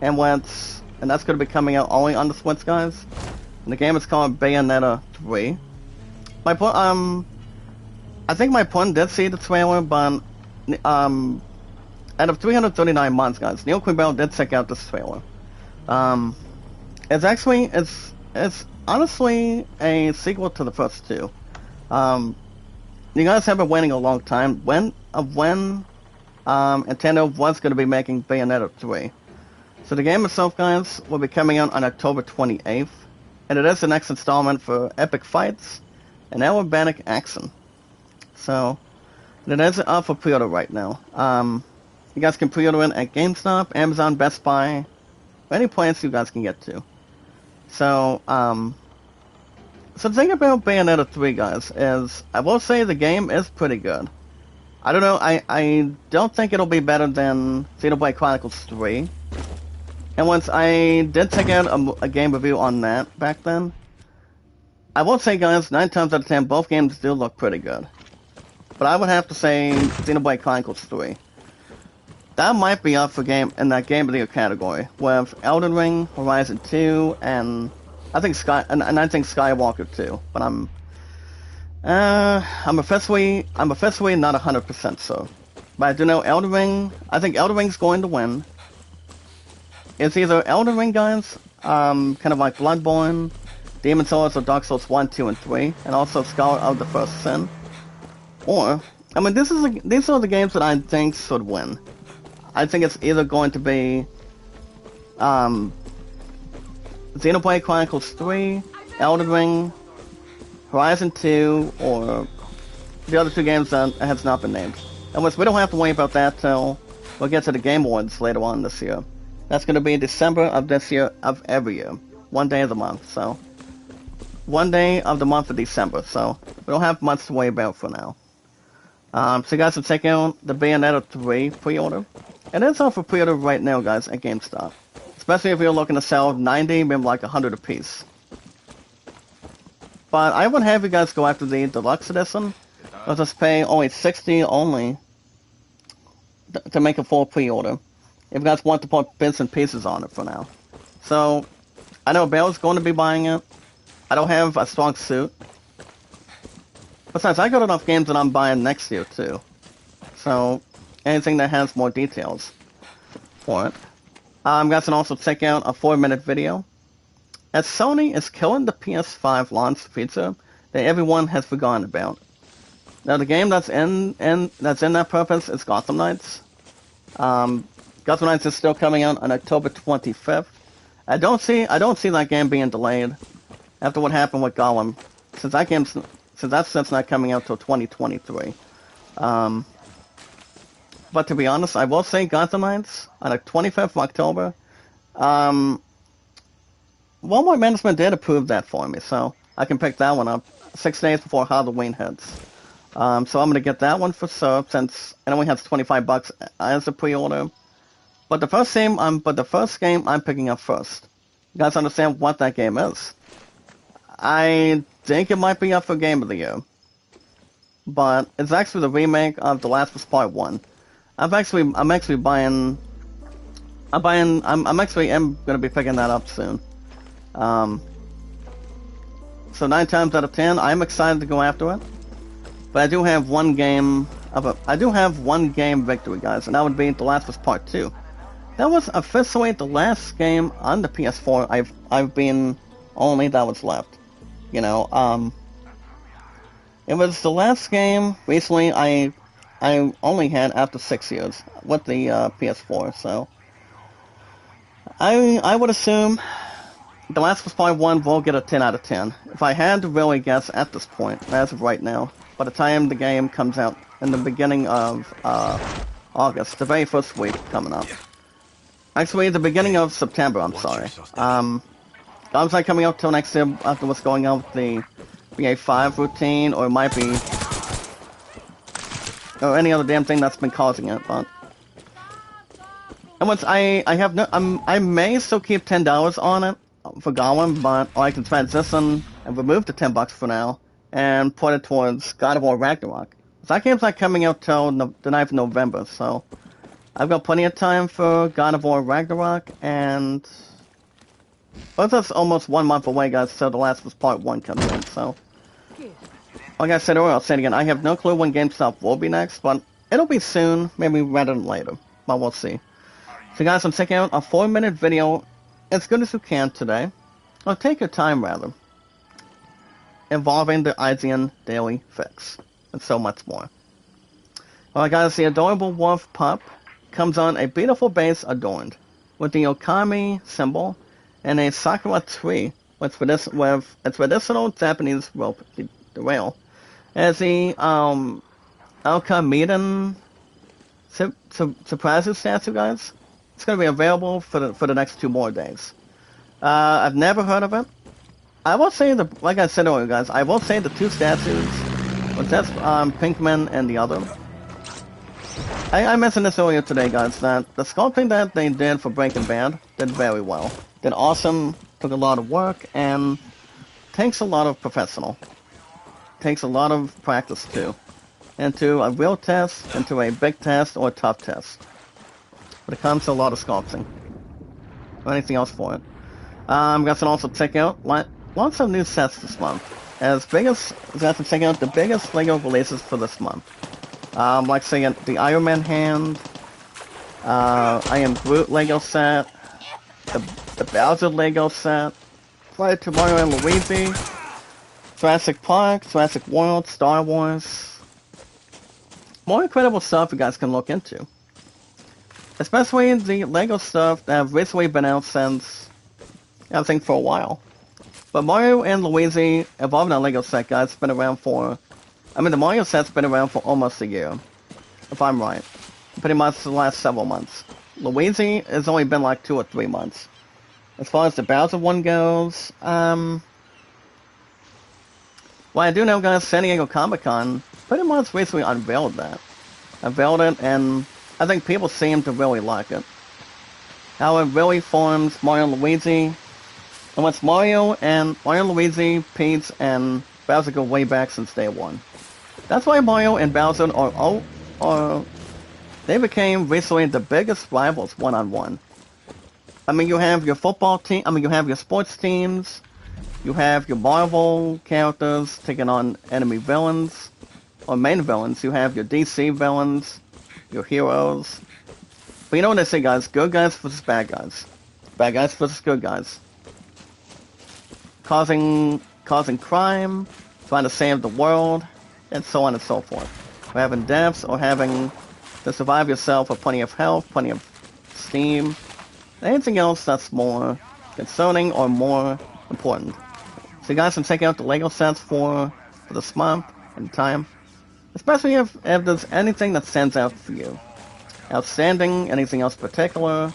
and that's going to be coming out only on the Switch, guys. And the game is called Bayonetta 3. I think my point did see the trailer, but out of 339 months, guys, Neil Quibell did check out this trailer. It's honestly a sequel to the first 2. You guys have been waiting a long time when Nintendo was going to be making Bayonetta 3. So the game itself, guys, will be coming out on October 28th, and it is the next installment for epic fights and aerobatic action. So it is up for pre-order right now. You guys can pre-order it at GameStop, Amazon, Best Buy, or any place you guys can get to. So the thing about Bayonetta 3, guys, is I will say the game is pretty good. I don't know, I don't think it'll be better than Xenoblade Chronicles 3. And once I did check out a game review on that back then, I will say, guys, 9 times out of 10, both games do look pretty good. But I would have to say Xenoblade Chronicles 3. That might be up for in that Game of the Year category, with Elden Ring, Horizon 2, and I think Skywalker 2. But I'm officially not 100% so. But I do know Elden Ring. I think Elden Ring's going to win. It's either Elden Ring, guys, kind of like Bloodborne, Demon's Souls, or Dark Souls 1, 2, and 3, and also Scholar of the First Sin. Or, I mean, these are the games that I think should win. I think it's either going to be Xenoblade Chronicles 3, Elden Ring, Horizon 2, or the other two games that has not been named. And we don't have to worry about that till we'll get to the Game Awards later on this year. That's going to be December of this year, of every year. One day of the month, so. One day of the month of December, so we don't have much to worry about for now. So you guys can check out the Bayonetta 3 pre-order. And it's on for pre-order right now, guys, at GameStop. Especially if you're looking to sell 90, maybe like 100 apiece. But I would have you guys go after the Deluxe Edition. I'll just pay only $60 only to make a full pre-order. If you guys want to put bits and pieces on it for now. So, I know Bale's going to be buying it. I don't have a strong suit. Besides, I got enough games that I'm buying next year, too. So, anything that has more details for it. You guys can also check out a 4-minute video. As Sony is killing the PS5 launch feature that everyone has forgotten about. Now, the game that's in that purpose is Gotham Knights. Gotham Knights is still coming out on October 25th. I don't see that game being delayed after what happened with Gollum, since that set's not coming out till 2023. But to be honest, I will say Gotham Knights on the 25th of October. Walmart management did approve that for me, so I can pick that one up 6 days before Halloween hits. So I'm gonna get that one for sure, since it only has $25 as a pre-order. But the first game I'm picking up first. You guys understand what that game is? I think it might be up for Game of the Year. But it's actually the remake of The Last of Us Part 1. I'm actually gonna be picking that up soon. So 9 times out of 10, I'm excited to go after it. But I do have one game victory, guys, and that would be The Last of Us Part 2. That was officially the last game on the PS4 I've been only that was left. You know, it was the last game recently I only had after 6 years with the PS4, so I would assume The Last of Us Part 1 will get a 10 out of 10. If I had to really guess at this point, as of right now, by the time the game comes out in the beginning of August, the very first week coming up. Actually, the beginning of September, I'm sorry. Game's not coming out till next year after what's going on with the BA5 routine, or it might be, or any other damn thing that's been causing it, but. And once I may still keep $10 on it for Gollum, but I can transition and remove the $10 for now and put it towards God of War Ragnarok. So that game's not coming out till the 9th of November, so I've got plenty of time for God of War Ragnarok, and well, that's almost 1 month away, guys, so The Last of Us Part 1 comes in, so. Like I said earlier, I'll say it again, I have no clue when GameStop will be next, but it'll be soon, maybe rather than later, but we'll see. So guys, I'm checking out a 4-minute video as good as you can today, or take your time rather, involving the IGN Daily Fix, and so much more. Alright guys, the adorable wolf pup comes on a beautiful base adorned with the Okami symbol and a sakura tree with its traditional Japanese rope, the rail, as the Alkamiden Surprises statue, guys. It's going to be available for the next 2 more days. I've never heard of it. I will say, like I said earlier, guys, I will say the 2 statues, but that's Pinkman and the other. I mentioned this earlier today, guys, that the sculpting that they did for Breaking Bad did very well. Did awesome, took a lot of work, and takes a lot of professional. Takes a lot of practice, too. Into a real test, into a big test, or a tough test. But it comes to a lot of sculpting. Or anything else for it. You guys can also check out lots of new sets this month. You guys can check out the biggest LEGO releases for this month. Like saying the Iron Man hand, I Am Groot LEGO set, the Bowser LEGO set, Flight to Mario and Luigi, Jurassic Park, Jurassic World, Star Wars, more incredible stuff you guys can look into. Especially the LEGO stuff that have recently been out since, I think, for a while. But Mario and Luigi Evolving on LEGO set, guys, been around for... I mean, the Mario set's been around for almost a year, if I'm right. Pretty much the last several months. Luigi has only been like 2 or 3 months. As far as the Bowser one goes, well, I do know, guys, San Diego Comic-Con pretty much recently unveiled that. Unveiled it, and I think people seem to really like it. How it really forms Mario and Luigi. And once Mario, Luigi, Peach, and Bowser go way back since day one. That's why Mario and Bowser they became recently the biggest rivals one-on-one. I mean, you have your football team, you have your sports teams, you have your Marvel characters taking on enemy villains, or main villains, you have your DC villains, your heroes. But you know what they say, guys, good guys versus bad guys. Bad guys versus good guys. Causing crime, trying to save the world, and so on and so forth. Or having deaths, or having to survive yourself with plenty of health, plenty of steam, anything else that's more concerning or more important. So you guys can check out the LEGO sets for this month and time. Especially if there's anything that stands out for you. Outstanding, anything else particular,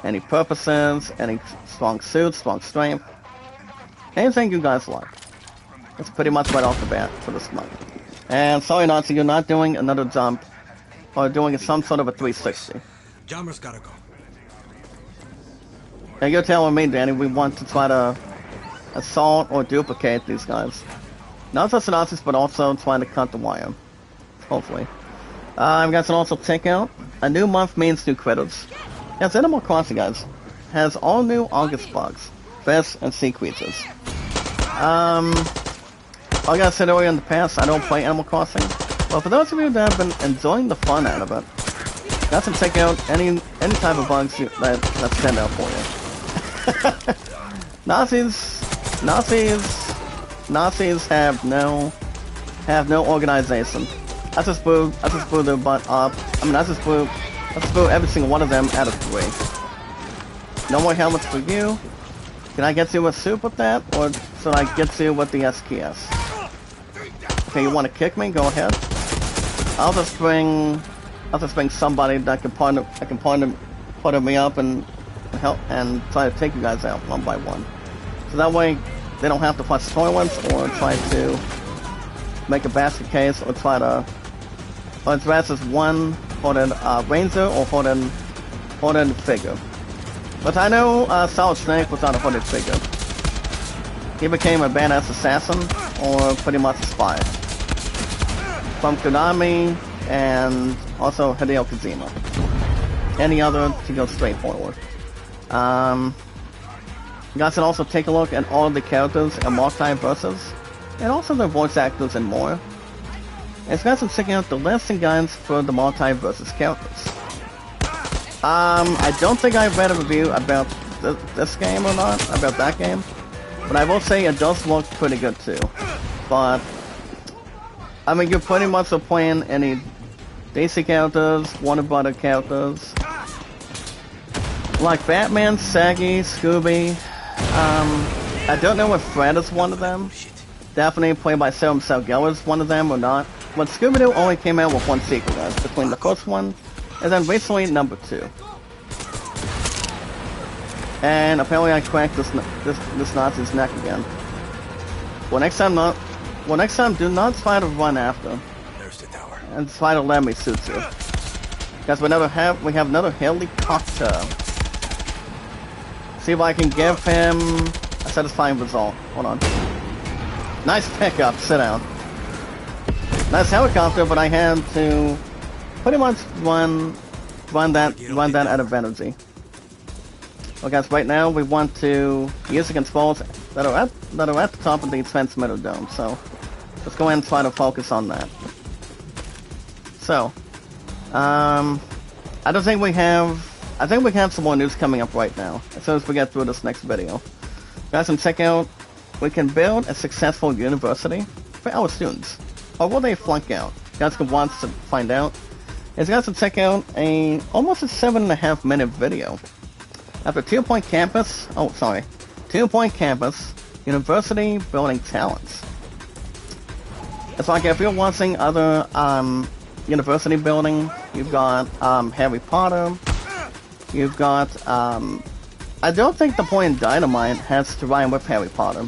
any purposes, any strong suits, strong strength. Anything you guys like. It's pretty much right off the bat for this month. And sorry, Nazi, you're not doing another jump or doing some sort of a 360. Jammer's gotta go. And you're telling me, Danny, we want to try to assault or duplicate these guys. Not just the Nazis, but also trying to cut the wire. Hopefully. You guys can also check out a new month means new credits. Yes, Animal Crossing, guys, has all new August bugs, fish, and sea creatures. Like I said earlier in the past, I don't play Animal Crossing, but for those of you that have been enjoying the fun out of it, you guys can check out any type of bugs that stand out for you. Nazis have no organization. I just blew their butt up. I mean, I just blew every single one of them out of 3. No more helmets for you. Can I get you a soup with that, or should I get you with the SKS? Okay, you want to kick me? Go ahead. I'll just bring somebody that can partner me up and help and try to take you guys out one by one. So that way they don't have to flush toilets or try to make a basket case or try to dress as one hooded ranger or hooded figure. But I know Solid Snake was not a hooded figure. He became a badass assassin or pretty much a spy from Konami and also Hideo Kojima. Any other to go straight forward. You guys can also take a look at all of the characters and multiverses, and also their voice actors and more. And you guys can check out the list and guides for the multiverses characters. I don't think I read a review about this game or not, about that game, but I will say it does look pretty good too. But I mean, you're pretty much playing any DC characters, Warner Brothers characters, like Batman, Saggy, Scooby. I don't know if Fred is one of them. Definitely played by Sarah Salgeller is one of them or not. But Scooby-Doo only came out with one sequel, guys, between the first one and then recently number 2. And apparently I cracked this Nazi's neck again. Well, next time do not try to run after. There's the tower. And try to let me shoot you. Because we have another helicopter. See if I can give him a satisfying result. Hold on. Nice pickup, sit down. Nice helicopter, but I had to pretty much run that out of energy. Well, guys, right now we want to use the controls that are at the top of the transmitter dome. So let's go ahead and try to focus on that. So, I think we have some more news coming up right now, as soon as we get through this next video. Guys, can check out, we can build a successful university for our students. Or will they flunk out? You guys can watch to find out. Is you guys can check out almost a 7.5 minute video. After 2 Point Campus, 2 Point Campus, University Building Talents. It's like if you're watching other university building, you've got Harry Potter, you've got I don't think The Point in Dynamite has to rhyme with Harry Potter.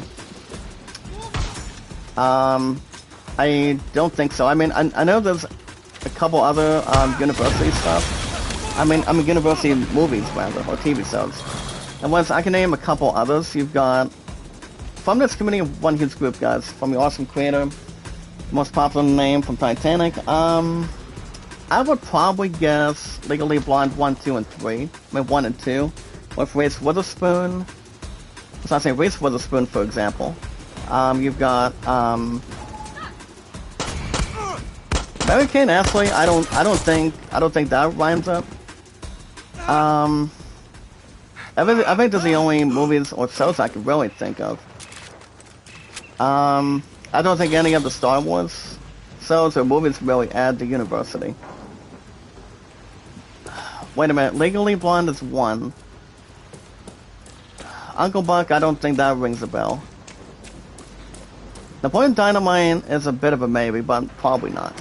I don't think so. I mean, I know there's a couple other university stuff. I mean university movies rather, or TV shows. And once I can name a couple others, you've got from this community of one huge group, guys, from the awesome creator, most popular name from Titanic. I would probably guess Legally Blonde 1, 2, and 3. I mean 1 and 2, with Reese Witherspoon. So I say Reese Witherspoon, for example. You've got Mary Kate and Ashley. I don't think that rhymes up. I think those are the only movies or shows I can really think of. I don't think any of the Star Wars shows or movies really add to University. Wait a minute, Legally Blonde is 1. Uncle Buck, I don't think that rings a bell. Napoleon Dynamite is a bit of a maybe, but probably not.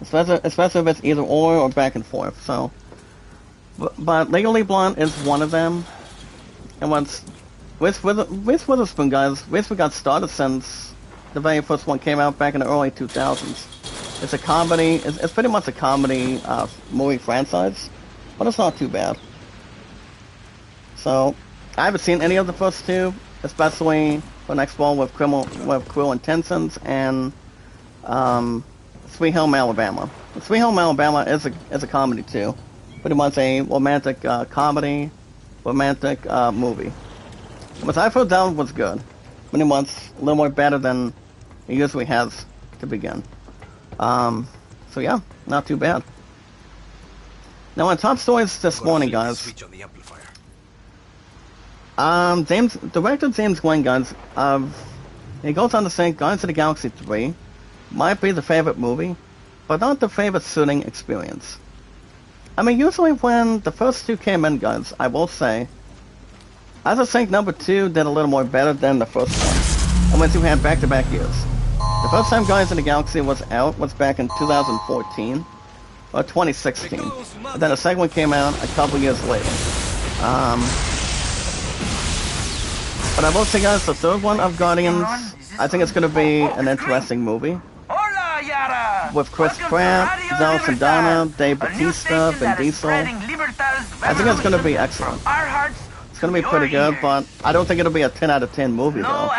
Especially if it's either or back and forth, so. But Legally Blonde is one of them. And once Reese Witherspoon, guys, Reese got started since the very first one came out back in the early 2000s. It's a comedy, it's pretty much a comedy movie franchise, but it's not too bad. So, I haven't seen any of the first two, especially the next one with Cruel Intentions and Sweet Home Alabama. Sweet Home Alabama is a comedy too, pretty much a romantic comedy, romantic movie. But I thought that was good, pretty much a little more better than it usually has to begin. So yeah, not too bad. Now on top stories this morning, guys. Director James Gunn, guys, he goes on to say Guardians of the Galaxy 3 might be the favorite movie, but not the favorite shooting experience. I mean, usually when the first two came in, guys, I will say, I just think number 2 did a little more better than the first one, and when 2 had back-to-back years. The first time Guardians of the Galaxy was out was back in 2014, or 2016, and then the second one came out a couple years later. But I will say, guys, the third one of Guardians, I think it's going to be an interesting movie. With Chris Pratt, Zoe Saldana, Dave Bautista, Vin Diesel. I think it's going to be excellent. It's going to be pretty good, but I don't think it'll be a 10 out of 10 movie, though.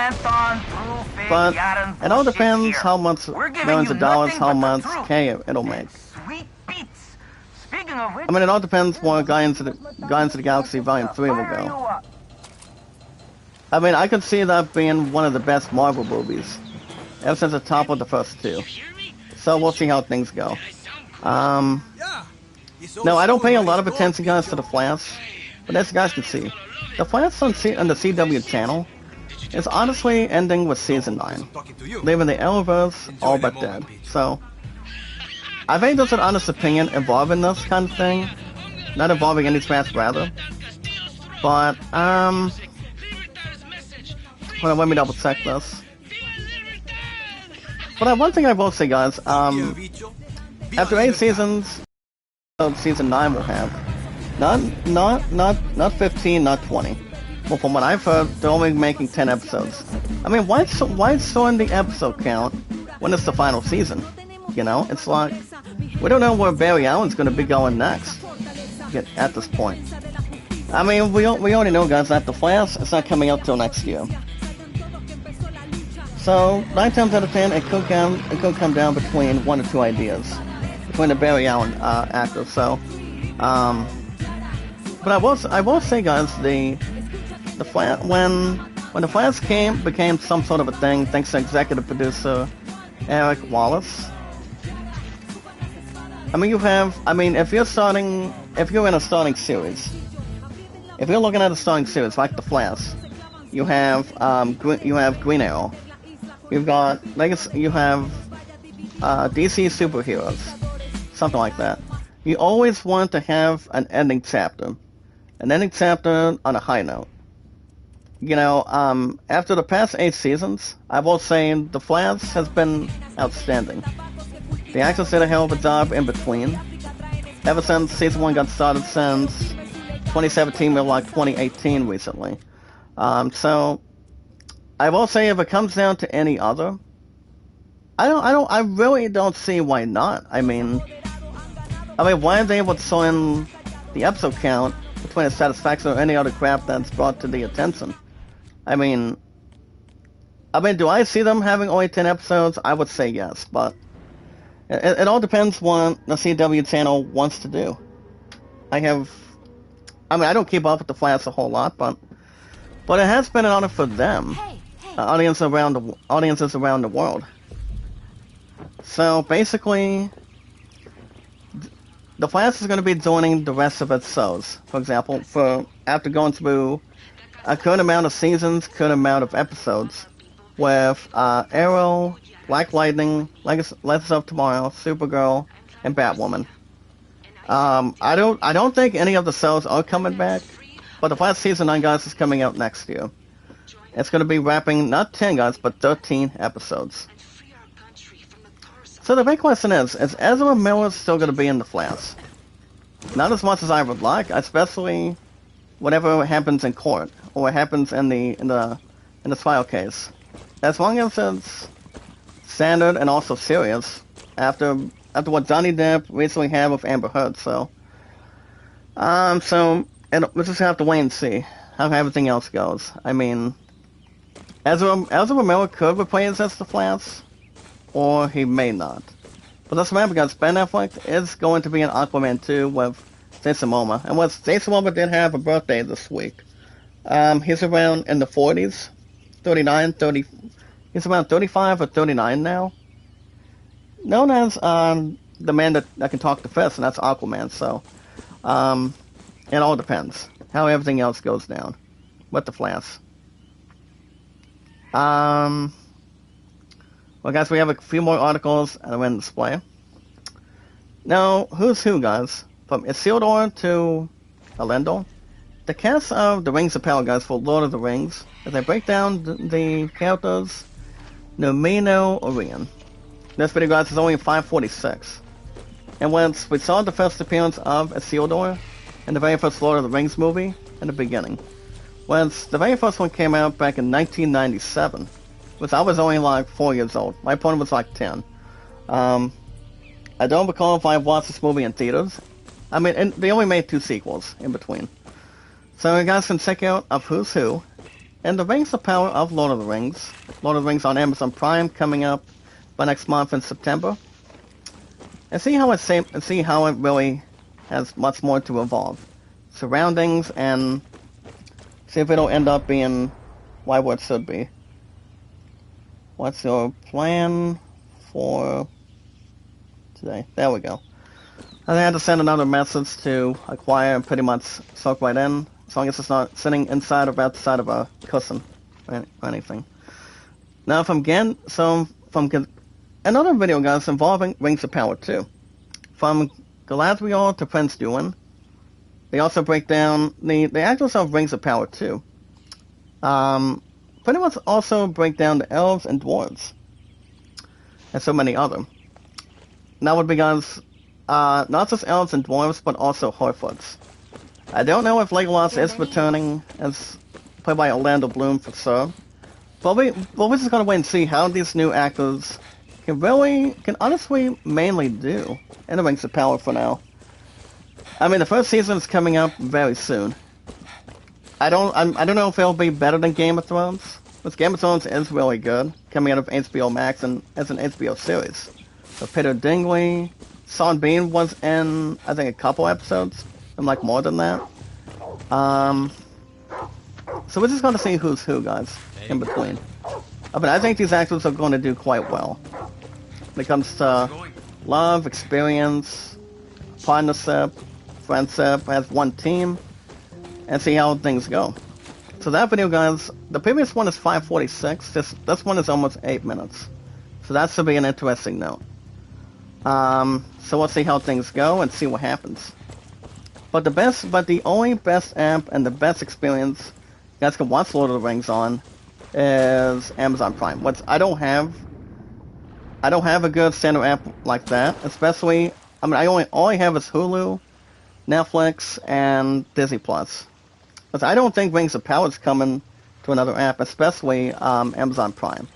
But it all depends how much millions of dollars, how much K it'll make. I mean, it all depends where Guardians of the Galaxy Volume 3 will go. I mean, I could see that being one of the best Marvel movies, ever since the top of the first two. So we'll see how things go. No, I don't pay a lot of attention, guys, to The Flash, but as you guys can see, The Flash on the CW channel is honestly ending with Season 9, leaving the Arrowverse all but dead. So, I think there's an honest opinion involving this kind of thing, not involving any Smash rather, but, hold on, let me double check this. But one thing I will say, guys, after 8 seasons, Season 9 will have, not 15, not 20. Well, from what I've heard, they're only making 10 episodes. I mean, why showing the episode count when it's the final season? You know, it's like, we don't know where Barry Allen's going to be going next at this point. I mean, we already know, guys, that The Flash is not coming out till next year. So, 9 times out of 10, it could come down between one or 2 ideas between the Barry Allen actors. So, but I will say, guys, the Flash, when the Flash became some sort of a thing, thanks to executive producer Eric Wallace. I mean, if you're in a starting series, if you're looking at a starting series like The Flash, you have Green Arrow. You've got Legacy. You have DC superheroes, something like that. You always want to have an ending chapter on a high note. After the past 8 seasons, I will say The Flash has been outstanding. The actors did a hell of a job in between. Ever since season 1 got started, since 2017 or like 2018 recently. So I will say if it comes down to any other, I really don't see why not. I mean, why are they able to throw in the episode count between a Satisfaction or any other crap that's brought to the attention? I mean, do I see them having only 10 episodes? I would say yes, but it all depends what the CW channel wants to do. I don't keep up with the Flash a whole lot, but it has been an honor for them, audiences around the world. So basically, the Flash is going to be joining the rest of its shows. For example, after going through a current amount of seasons, current amount of episodes, with Arrow, Black Lightning, Legends of Tomorrow, Supergirl, and Batwoman. I don't think any of the shows are coming back, but the Flash season 9, guys, is coming out next year. It's going to be wrapping not 10, guys, but 13 episodes. So the big question is Ezra Miller still going to be in the Flash? Not as much as I would like, especially whatever happens in court or what happens in the trial case. As long as it's standard and also serious, after what Johnny Depp recently had with Amber Heard, and we'll just have to wait and see how everything else goes. I mean, Ezra Miller could replace as the Flash, or he may not. But let's remember, guys, Ben Affleck is going to be in Aquaman 2 with Jason Momoa. And Jason Momoa did have a birthday this week. He's around in the 40s, 39, 30. He's around 35 or 39 now. Known as the man that can talk to fish, and that's Aquaman. So, it all depends how everything else goes down with the Flash. Well, guys, we have a few more articles and we're in display. Now, who's who, guys? From Isildur to Elendil, the cast of The Rings of Power, guys, for Lord of the Rings, as they break down the characters Númenor Orien. This video, guys, is only 5:46. And once we saw the first appearance of Isildur in the very first Lord of the Rings movie in the beginning. Once the very first one came out back in 1997. Which I was only like 4 years old. My opponent was like 10. I don't recall if I watched this movie in theaters. I mean, and they only made 2 sequels in between. So you guys can check out of Who's Who and The Rings of Power of Lord of the Rings. Lord of the Rings on Amazon Prime coming up by next month in September. And see how it really has much more to evolve. Surroundings, and see if it'll end up being what it should be. What's your plan for today? There we go. I had to send another message to acquire and pretty much soak right in, as long as it's not sitting inside or outside of a cushion or anything. Now from another video, guys, involving Rings of Power 2. From Galadriel to Prince Duin. They also break down the actors of Rings of Power 2. Pretty much also break down the elves and dwarves. And so many other. Now would be, guys, not just elves and dwarves, but also Harfoots. I don't know if Legolas is returning as played by Orlando Bloom for sure. But we're just gonna wait and see how these new actors can honestly mainly do in the Rings of Power for now. I mean, the first season is coming up very soon. I don't know if it'll be better than Game of Thrones, but Game of Thrones is really good, coming out of HBO Max and as an HBO series. So Peter Dinklage, Sean Bean was in, I think, a couple episodes, and like more than that. So we're just going to see who's who, guys, in between. But I think these actors are going to do quite well. When it comes to love, experience, partnership, friendship as one team, and see how things go. So that video, guys, the previous one is 5:46. This one is almost 8 minutes. So that should be an interesting note. So we'll see how things go and see what happens. But the only best app and the best experience you guys can watch Lord of the Rings on is Amazon Prime. I don't have a good standard app like that, especially. I mean, all I have is Hulu, Netflix, and Disney Plus. But I don't think Rings of Power is coming to another app, especially Amazon Prime.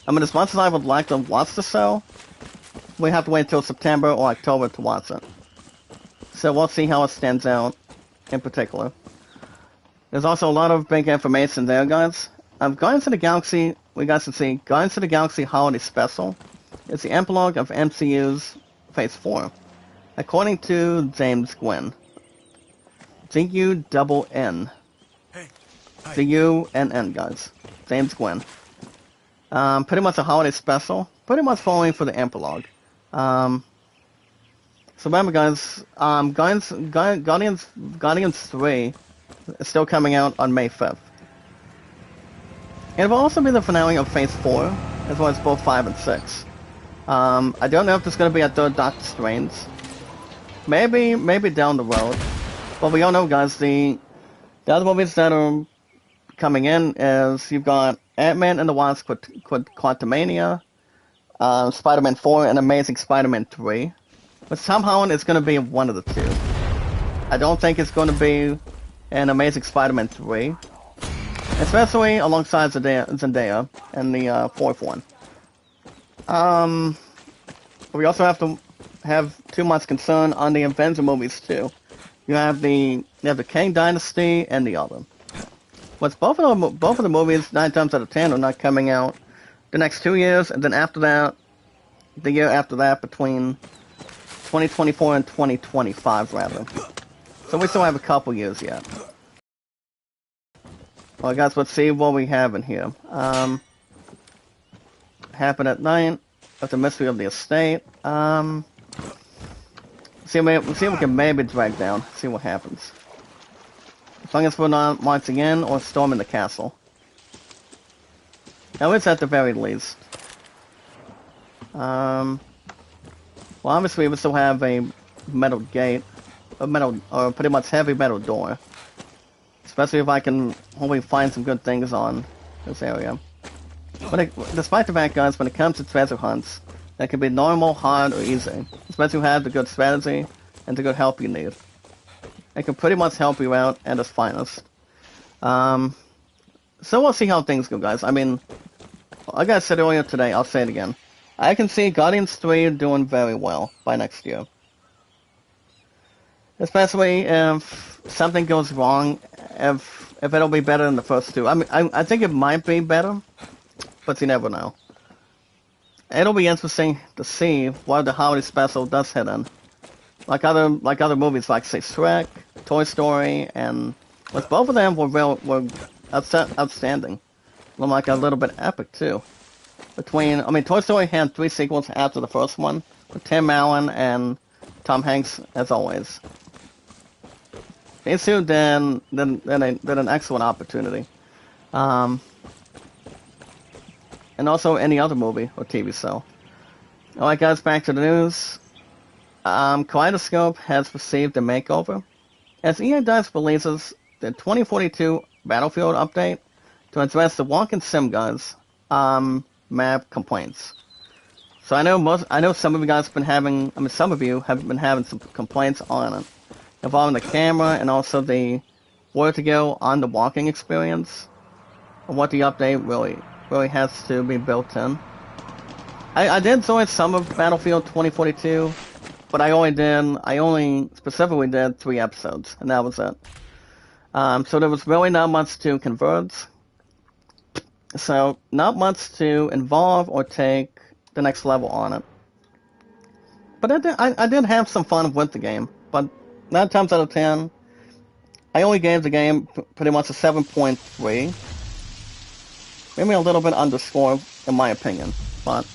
I mean, as much as I would like to watch the show, we have to wait until September or October to watch it. So we'll see how it stands out in particular. There's also a lot of big information there, guys. Guardians of the Galaxy, we got to see Guardians of the Galaxy Holiday Special. It's the epilogue of MCU's Phase 4. According to James Gwynn. G-U-N-N. Hey. Hi. G-U-N-N, guys. James Gwynn. Pretty much a holiday special. Pretty much following for the epilogue. So remember, guys, Guardians 3 is still coming out on May 5th. It will also be the finale of Phase 4, as well as both 5 and 6. I don't know if there's going to be a third Doctor Strange. Maybe down the road. But we all know, guys, the other movies that are coming in is you've got Ant-Man and the Wasp Quantumania, Spider-Man 4, and Amazing Spider-Man 3. But somehow it's going to be one of the two. I don't think it's going to be an Amazing Spider-Man 3. Especially alongside Zendaya and the fourth one. We also have to have too much concern on the Avenger movies too. You have the Kang Dynasty and the other. But both of the movies 9 times out of 10 are not coming out the next 2 years, and then after that, the year after that, between 2024 and 2025 rather. So we still have a couple years yet. Well, guys, let's see what we have in here. Happen at Night, of the Mystery of the Estate. See if we can maybe drag down, see what happens. As long as we're not marching in or storming the castle. Now it's at the very least. Well, obviously we still have a metal gate, or pretty much heavy metal door. Especially if I can hopefully find some good things on this area. But despite the fact, guys, when it comes to treasure hunts, that can be normal, hard, or easy. Especially if you have the good strategy and the good help you need. It can pretty much help you out at its finest. So we'll see how things go, guys. I mean, like I said earlier today, I'll say it again. I can see Guardians 3 doing very well by next year. Especially if something goes wrong, if it'll be better than the first two. I mean, I think it might be better, but you never know. It'll be interesting to see what the holiday special does hit in. Like other movies, like say Shrek, Toy Story, and with both of them were outstanding. Like a little bit epic too. Toy Story had 3 sequels after the first one, with Tim Allen and Tom Hanks as always. These two did an excellent opportunity. And also any other movie or TV show. Alright guys, back to the news. Kaleidoscope has received a makeover. As EA Dice releases the 2042 Battlefield update to address the walking sim guys map complaints. So I know some of you guys have been having, some of you have been having some complaints on it, involving the camera and also the where to go on the walking experience, and what the update really has to be built in. I did enjoy some of Battlefield 2042, but I only specifically did 3 episodes, and that was it. So there was really not much to convert. So not much to involve or take the next level on it. But I did have some fun with the game, but 9 times out of 10, I only gave the game pretty much a 7.3. Maybe a little bit underscore, in my opinion. But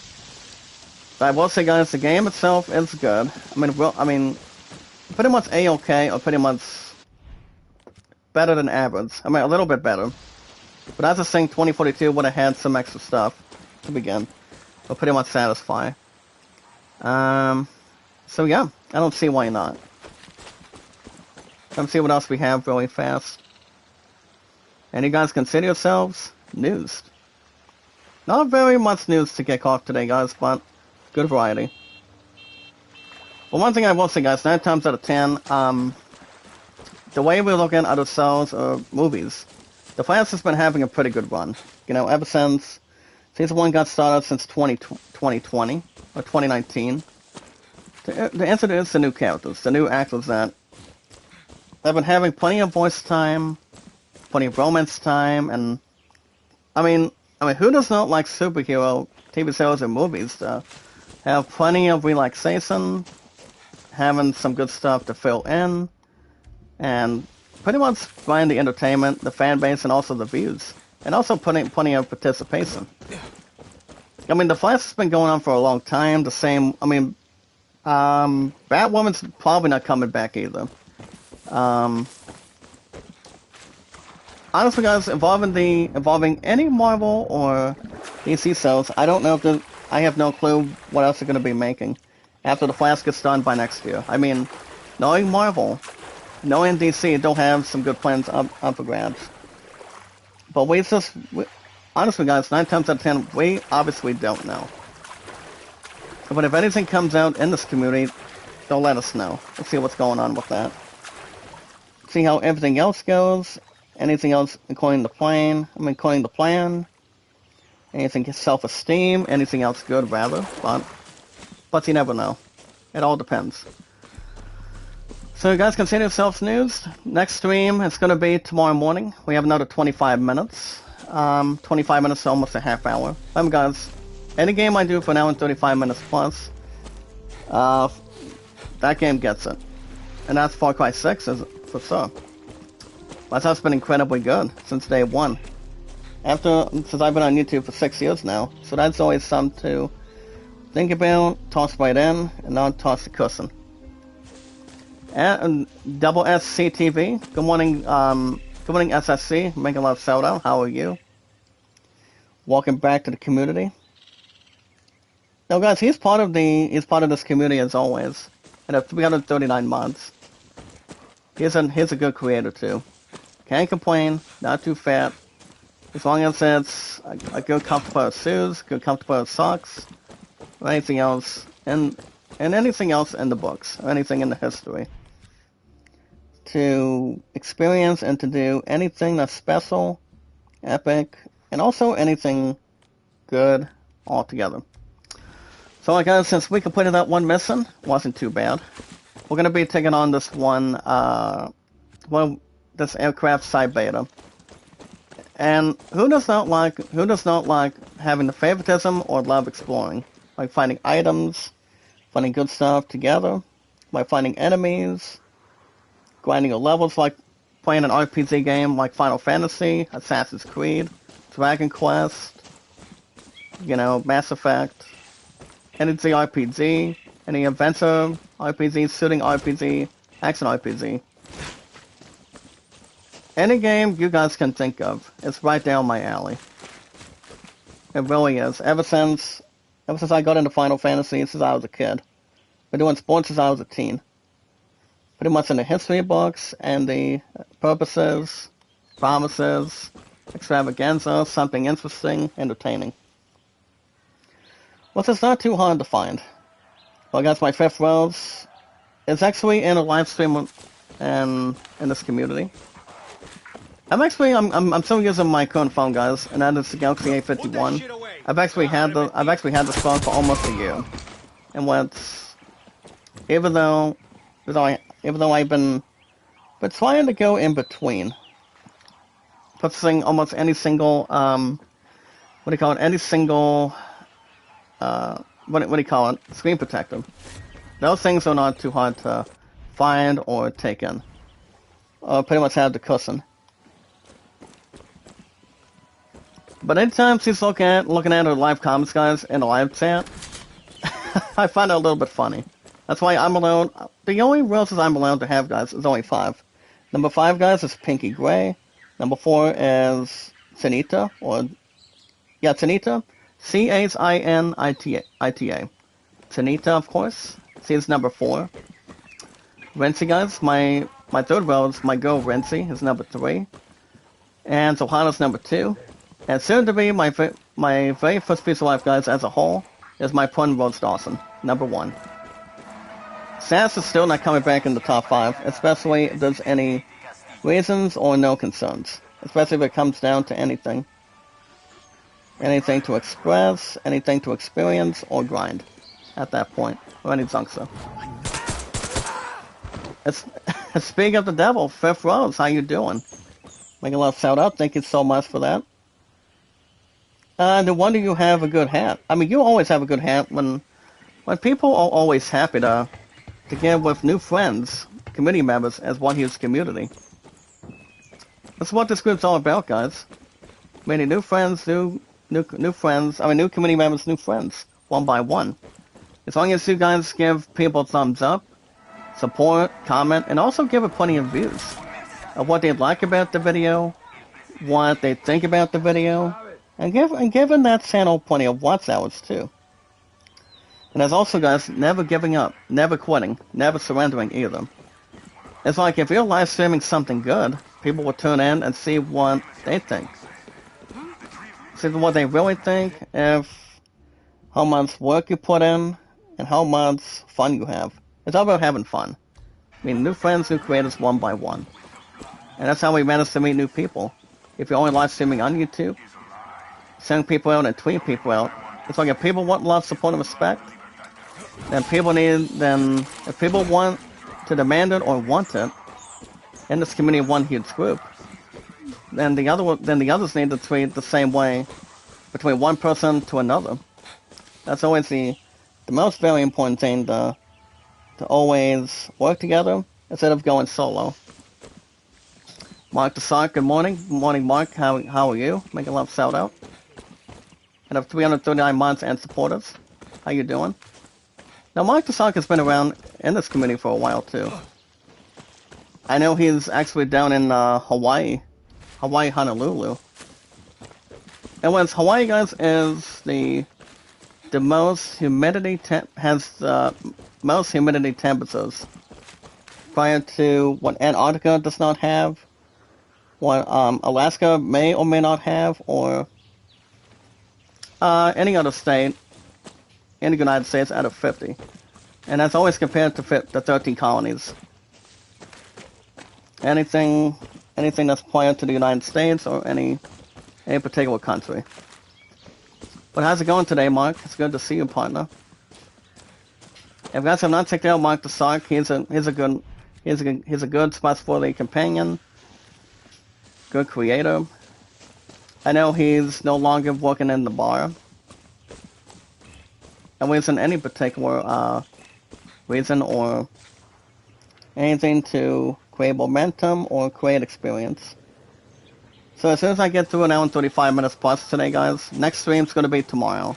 I will say, guys, the game itself is good. Pretty much A-okay, or pretty much better than average. A little bit better. But I just think 2042 would have had some extra stuff to begin. But pretty much satisfy. So yeah, I don't see why not. Let's see what else we have really fast. And you guys consider yourselves news. Not very much news to kick off today, guys, but good variety. But one thing I will say, guys, 9 times out of 10, the way we're looking at ourselves or movies, The Flash has been having a pretty good run. You know, ever since season 1 got started since 2020 or 2019. To introduce the new characters, the new actors that have been having plenty of voice time, plenty of romance time, and I mean, who does not like superhero TV shows and movies to have plenty of relaxation, having some good stuff to fill in, and pretty much find the entertainment, the fan base, and also the views, and also plenty of participation. I mean, The Flash has been going on for a long time. The same, Batwoman's probably not coming back either. Honestly, guys, involving any Marvel or DC shows, I don't know if I have no clue what else they're going to be making after The Flash gets done by next year. I mean, knowing Marvel, knowing DC, they'll have some good plans up for grabs. But honestly, guys, 9 times out of 10, we obviously don't know. But if anything comes out in this community, they'll let us know. Let's see what's going on with that. See how everything else goes. Anything else according to the plan. Anything self-esteem. Anything else good, rather. But you never know. It all depends. So you guys consider yourselves news. Next stream is going to be tomorrow morning. We have another 25 minutes. 25 minutes to almost a half hour. Guys, any game I do for now in 35 minutes plus, that game gets it. And that's Far Cry 6, for sure. That's been incredibly good since day one. Since I've been on YouTube for 6 years now. So that's always something to think about, toss right in, and not toss the cushion. And Double SCTV, good morning SSC, making a lot of shout out, how are you? Welcome back to the community. Now guys, he's part of this community as always. And at 339 mods. He's a good creator too. Can't complain, not too fat. As long as it's a good comfortable pair of shoes, good comfortable pair of socks, or anything else, and anything else in the books, or anything in the history. To experience and to do anything that's special, epic, and also anything good altogether. So guys, since we completed that one mission, wasn't too bad. We're gonna be taking on this this aircraft side beta. And who does not like having the favoritism or love exploring? Like finding items, finding good stuff together, like finding enemies, grinding your levels, like playing an RPG game like Final Fantasy, Assassin's Creed, Dragon Quest, Mass Effect, any RPG, any adventure RPG, shooting RPG, action RPG. Any game you guys can think of, it's right down my alley. It really is. Ever since I got into Final Fantasy, since I was a kid. Been doing sports since I was a teen. Pretty much in the history books and the purposes, promises, extravaganza, something interesting, entertaining. Well, it's not too hard to find. Well, guys, my 5th Rose is actually in a live stream in this community. I'm still using my current phone, guys, and that is the Galaxy A51. I've actually had this phone for almost a year, and even though I've been trying to go in between, purchasing almost any single screen protector. Those things are not too hard to find or take in. Pretty much have the cushion. But anytime she's looking at her live comments, guys, in the live chat, I find it a little bit funny. That's why I'm allowed. The only roses I'm allowed to have, guys, is only 5. Number 5, guys, is Pinky Gray. Number 4 is Chinita, Chinita. Chinita. Tanita, of course. She's number 4. Renzi, guys, my third row is my girl Renzi, is number 3. And Zohana's number 2. And soon to be my very first piece of life, guys, as a whole, is my friend Rose Dawson, number 1. Sass is still not coming back in the top 5, especially if there's any reasons or no concerns. Especially if it comes down to anything. Anything to express, anything to experience, or grind at that point. Or any Zunksa. Speaking of the devil, Fifth Rose, how you doing? Make a love shout out, thank you so much for that. No wonder you have a good hat. I mean, you always have a good hat when people are always happy to get with new friends, community members, as one huge community. That's what this group's all about, guys. Many new friends, new community members, new friends, one by one. As long as you guys give people thumbs up, support, comment, and also give it plenty of views of what they like about the video, what they think about the video, and giving that channel plenty of watch hours too. And as also, guys, never giving up, never quitting, never surrendering either. It's like if you're live streaming something good, people will tune in and see what they think. See what they really think, how much work you put in, and how much fun you have. It's all about having fun. I mean, new friends, new creators, one by one. And that's how we manage to meet new people. If you're only live streaming on YouTube, sending people out and tweeting people out, it's like if people want love, support, and respect, then if people want to demand it or want it, in this community one huge group, then the others need to tweet the same way between one person to another. That's always the most very important thing, to always work together instead of going solo. Mark the Sock, good morning. Good morning, Mark. How are you? Make a love shout out. And of 339 mods and supporters, how you doing? Now, Mark the Sock has been around in this community for a while too. I know he's actually down in Hawaii, Honolulu. And what's Hawaii, guys, is the most humidity has the most humidity temperatures prior to what Antarctica does not have, what Alaska may or may not have, or any other state in the United States out of 50. And that's always compared to the 13 colonies. Anything that's prior to the United States or any particular country. But how's it going today, Mark? It's good to see you, partner. If you guys have not checked out Mark the Sock, he's a good trustworthy companion, good creator. I know he's no longer working in the bar. And wasn't any particular reason or anything to create momentum or create experience. So as soon as I get through an hour and 35 minutes plus today, guys, next stream's going to be tomorrow.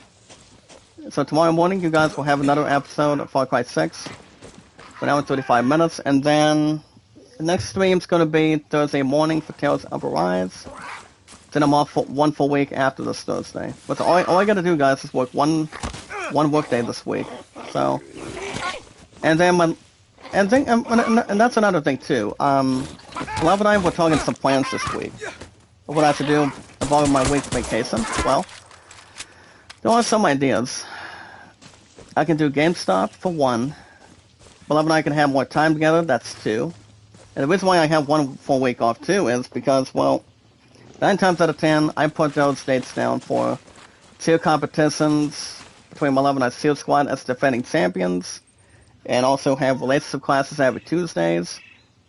So tomorrow morning, you guys will have another episode of Far Cry 6 for an hour and 35 minutes, and then the next stream's going to be Thursday morning for Tales of Arise. Then I'm off for one full week after this Thursday. But all I got to do, guys, is work one work day this week. So, and that's another thing too. Love and I were talking some plans this week. What I should do involving my week's vacation. Well, there are some ideas. I can do GameStop for 1. Love and I can have more time together. That's 2. And the reason why I have 1 full week off too is because, well, 9 times out of 10, I put those dates down for tier competitions between my Love and I's tier squad as defending champions, and also have relationship classes every Tuesdays,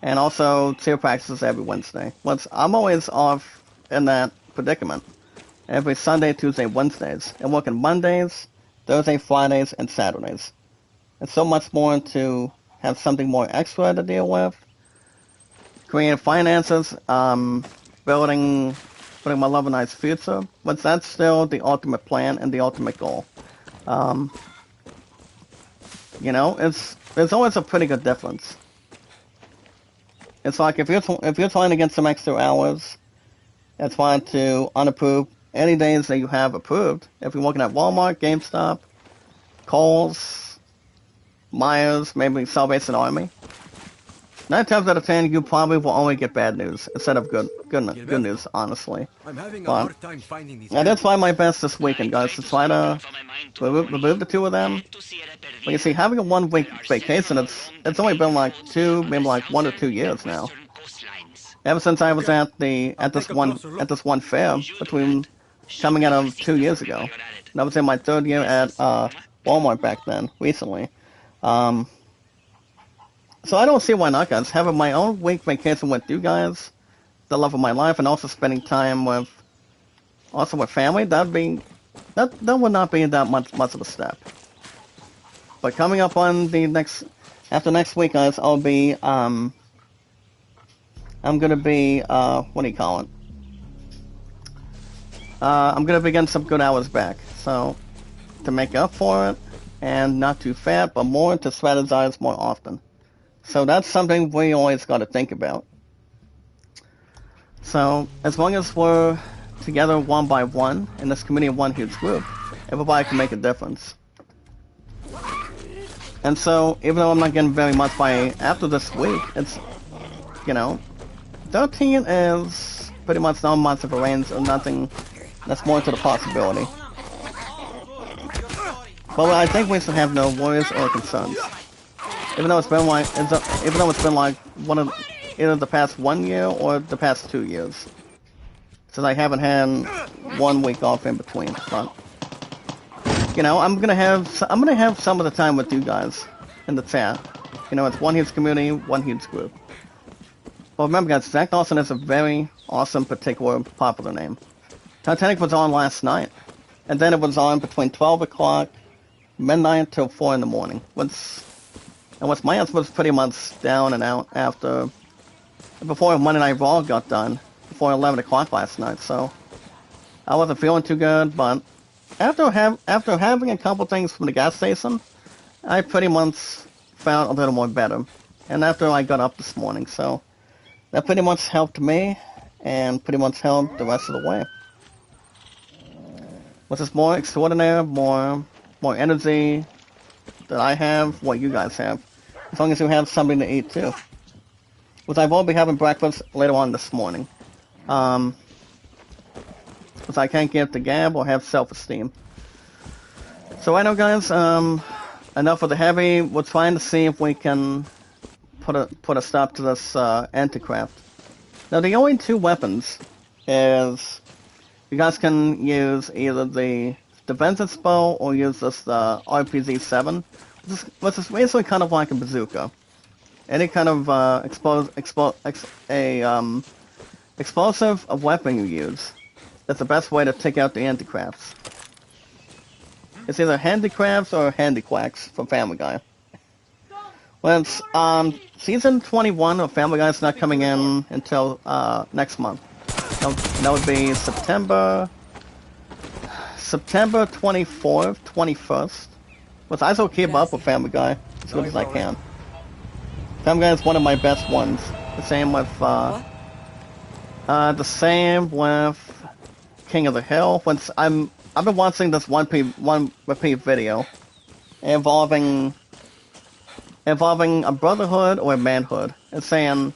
and also tier practices every Wednesday. I'm always off in that predicament every Sunday, Tuesday, Wednesdays, and working Mondays, Thursday, Fridays, and Saturdays. And so much more to have something more extra to deal with. Creative finances, building my Love and I's future, but that's still the ultimate plan and the ultimate goal. There's always a pretty good difference. It's like if you're trying to get some extra hours, it's fine to unapprove any days that you have approved. If you're working at Walmart, GameStop, Kohl's, Myers, maybe Salvation Army. 9 times out of 10, you probably will only get bad news instead of good news, honestly. I'm having a But hard time finding these. I did try my best this weekend, guys, to try to remove the two of them. But you see, having a 1 week vacation, it's only been like maybe like 1 or 2 years now. Ever since I was at this one fair between coming out of 2 years ago. And I was in my 3rd year at Walmart back then, recently. So I don't see why not, guys. Having my own week vacation with you guys, the love of my life, and also spending time with family, that would not be that much of a step. But coming up on after next week, guys, I'm gonna be what do you call it? I'm gonna be getting some good hours back, so to make up for it, and not too fat, but more to strategize more often. So that's something we always got to think about. So as long as we're together one by one in this community of one huge group, everybody can make a difference. And so even though I'm not getting very much after this week, it's 13 is pretty much not much of a range or nothing. That's more to the possibility. But I think we should have no worries or concerns. Even though it's been like either the past 1 year or the past 2 years, since I haven't had 1 week off in between. But I'm gonna have some of the time with you guys in the chat. It's one huge community, one huge group. But remember, guys, Zach Dawson is a very awesome, particular, popular name. Titanic was on last night, and then it was on between 12 o'clock, midnight till 4 in the morning. What's my answer was pretty much down and out before Monday Night Raw got done, before 11 o'clock last night, so I wasn't feeling too good, but after having a couple things from the gas station, I pretty much felt a little more better. And after I got up this morning, so that pretty much helped me, and pretty much helped the rest of the way. Which is more extraordinary, more energy that I have, what you guys have. As long as you have something to eat too. Which I will be having breakfast later on this morning. Because I can't get the gab or have self-esteem. So I know, guys, enough of the heavy. We're trying to see if we can put a stop to this anti-craft. Now the only 2 weapons is you guys can use either the Vengeance Bow or use this RPG-7, which is basically kind of like a bazooka. Any kind of explosive weapon you use, that's the best way to take out the anti-crafts. It's either handicrafts or handiquacks from Family Guy. Well, it's, season 21 of Family Guy is not coming in until next month. That would be September 24th, 21st. But I still keep up with Family Guy as good as I can. Family Guy is one of my best ones. The same with King of the Hill. I've been watching this one repeat video involving a brotherhood or a manhood. It's saying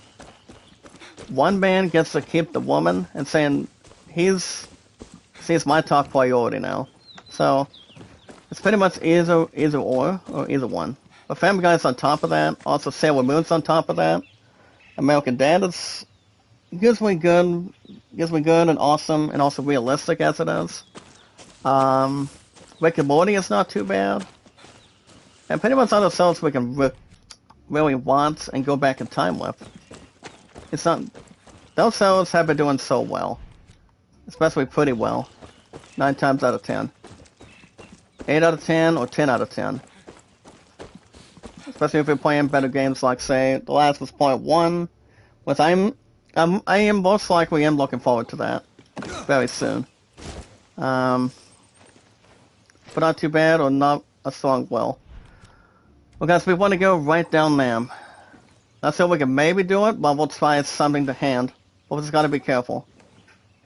one man gets to keep the woman, and saying he's my top priority now. So it's pretty much either or either one. But Family Guy's on top of that. Also Sailor Moon's on top of that. American Dad is gives me good and awesome and also realistic as it is. Rick and Morty is not too bad. And pretty much all the shows we can really want and go back in time with. It's not... Those shows have been doing so well. Especially pretty well. 9 times out of 10. 8 out of 10 or 10 out of 10. Especially if you're playing better games like, say, The Last of Us Part 1. Which I am most likely looking forward to that. Very soon. But not too bad or not a strong will. Well, guys, we want to go right down there. Not sure we can maybe do it, but we'll try something to hand. But we just gotta be careful.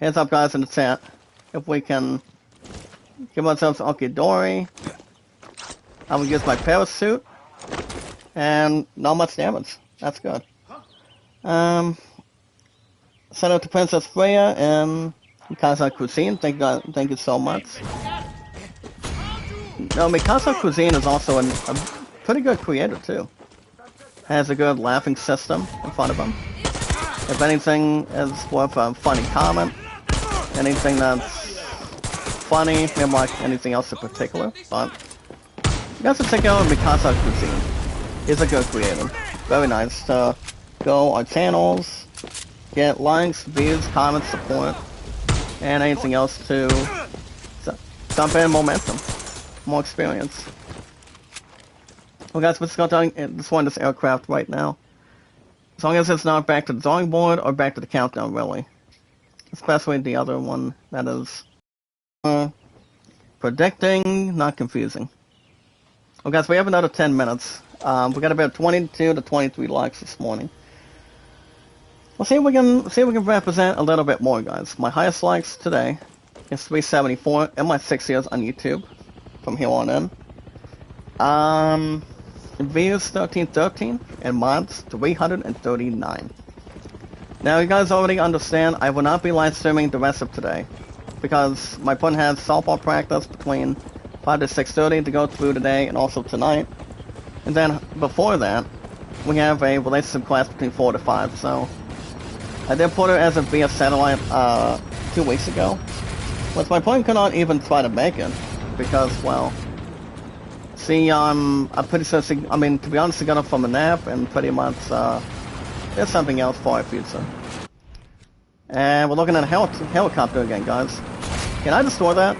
Hands up, guys, in the chat. If we can give ourselves Okidori. I will use my parachute. And not much damage. That's good. Shout out to Princess Freya and Mikasa Cuisine. Thank you so much. No, Mikasa Cuisine is also a pretty good creator too. Has a good laughing system in front of him. If anything is worth a funny comment, anything that's funny, maybe like anything else in particular, but you guys should check out Mikasa Cuisine. He's a good creator. Very nice to go on channels, get likes, views, comments, support, and anything else to jump in momentum, more experience. Well guys, let's go down this aircraft right now. As long as it's not back to the drawing board or back to the countdown, really. Especially the other one that is predicting, not confusing. Well guys, we have another 10 minutes. We got about 22 to 23 likes this morning. We'll see if we can represent a little bit more, guys. My highest likes today is 374 in my 6 years on YouTube from here on in. Views 1313 and mods 339. Now you guys already understand I will not be live streaming the rest of today because my opponent has softball practice between 5 to 6:30 to go through today and also tonight. And then before that, we have a relationship class between 4 to 5. So I did put it as a via satellite 2 weeks ago, but my opponent could not even try to make it because, well, see, I'm pretty sure. I mean, to be honest, I got up from a nap and pretty much there's something else for our future. And we're looking at a helicopter again, guys. Can I destroy that?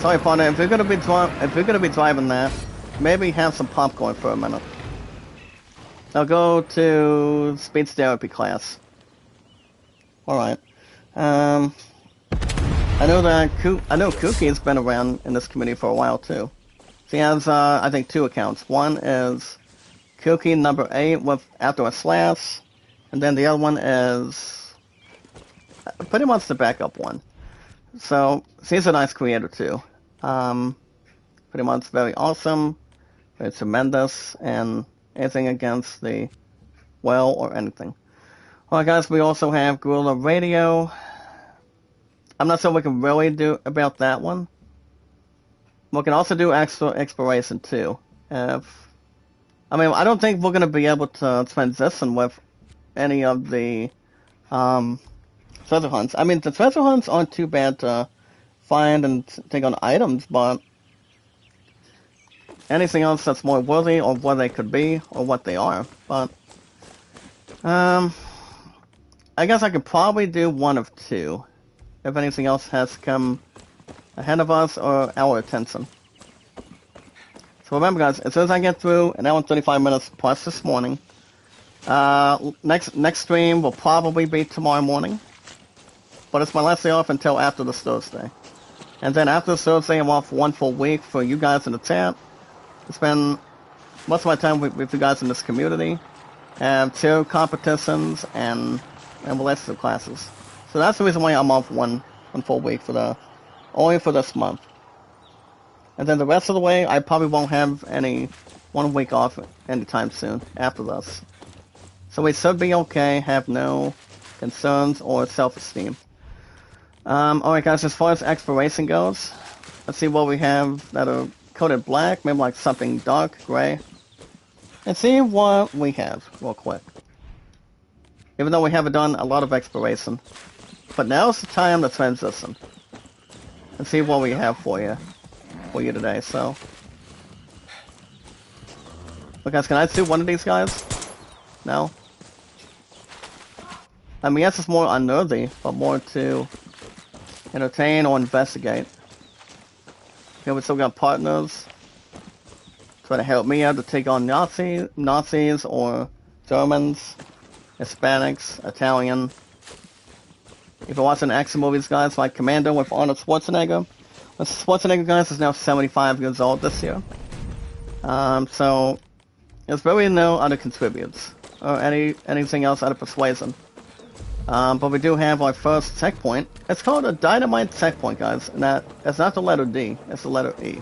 Sorry, partner. If you're gonna be driving that, maybe have some popcorn for a minute. I'll go to speech therapy class. All right. I know Kookie's been around in this community for a while too. She has, I think, 2 accounts. One is Kookie number 8 with after a slash, and then the other one is pretty much the backup one. So she's a nice creator too. Pretty much very awesome, very tremendous, and anything against the well or anything. Alright guys, we also have Guerrilla Radio. I'm not sure what we can really do about that one. We can also do extra exploration too. I mean, I don't think we're going to be able to transition with any of the treasure hunts. I mean, the treasure hunts aren't too bad to find and take on items, but anything else that's more worthy of what they could be or what they are. But I guess I could probably do one of 2. If anything else has come ahead of us or our attention. So remember guys, as soon as I get through an hour and 35 minutes plus this morning, next stream will probably be tomorrow morning. But it's my last day off until after this Thursday. And then after this Thursday, I'm off 1 full week for you guys in the chat. I spend most of my time with you guys in this community. Have 2 competitions and relationship classes. So that's the reason why I'm off one full week only for this month. And then the rest of the way, I probably won't have 1 week off anytime soon after this. So we should be okay, have no concerns or self-esteem. Alright guys, as far as exploration goes, let's see what we have that are coated black, maybe like something dark, gray. And see what we have real quick. Even though we haven't done a lot of exploration. But now's the time to transition. And see what we have for you today, so. Look guys, can I see one of these guys? No? I mean, yes, it's more unnerving, but more to entertain or investigate. Okay, we still got partners. Trying to help me out to take on Nazis or Germans, Hispanics, Italian. If you're watching action movies, guys, like Commando with Arnold Schwarzenegger. Schwarzenegger, guys, is now 75 years old this year. So, there's really no other contributes, or anything else out of Persuasion. But we do have our first checkpoint. It's called a dynamite checkpoint, guys, and that's not the letter D, it's the letter E.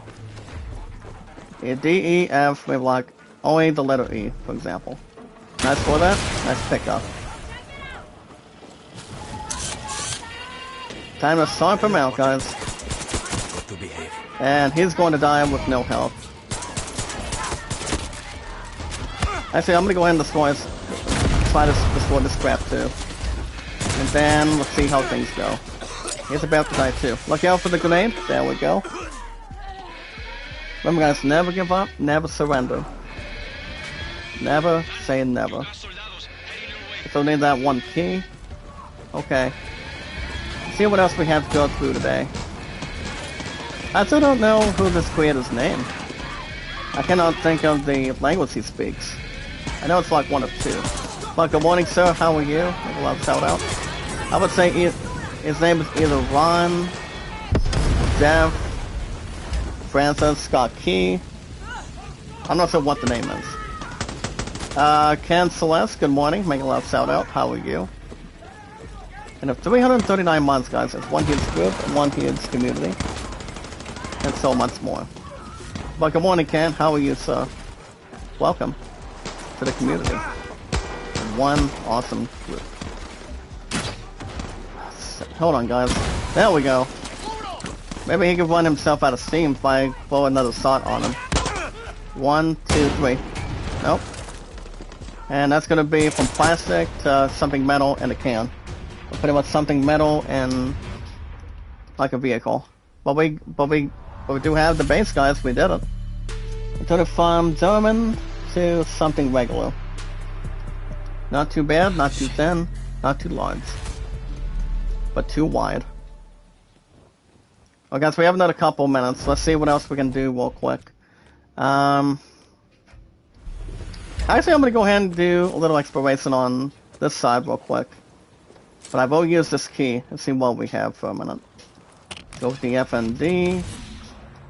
D, E, F, maybe like only the letter E, for example. Nice for that. Nice pickup. Time to stomp him out, guys. Got to behave. And he's going to die with no health. Actually, I'm gonna go ahead and try to destroy this crap too. And then let's see how things go. He's about to die too. Look out for the grenade. There we go. Remember guys, never give up, never surrender. Never say never. So need that one key. Okay. See what else we have to go through today. I still don't know who this creator's name. I cannot think of the language he speaks. I know it's like one of two. But good morning, sir. How are you? Make a lot of shout out. I would say his name is either Ron, Jeff, Francis, Scott Key. I'm not sure what the name is. Ken Celeste, good morning. Make a lot of shout out. How are you? And of 339 months, guys, it's one huge group and one huge community. And so much more. But good morning, Ken. How are you, sir? Welcome to the community. One awesome group. Hold on, guys. There we go. Maybe he could run himself out of steam if I throw another shot on him. 1, 2, 3. Nope. And that's gonna be from plastic to something metal in a can. Or pretty much something metal and like a vehicle. But we do have the base, guys. We did it. We took it from German to something regular. Not too bad, not too thin, not too large, but too wide. Well, guys, we have another couple minutes. Let's see what else we can do real quick. Actually, I'm gonna go ahead and do a little exploration on this side real quick. But I will use this key and see what we have for a minute. Go with the FND,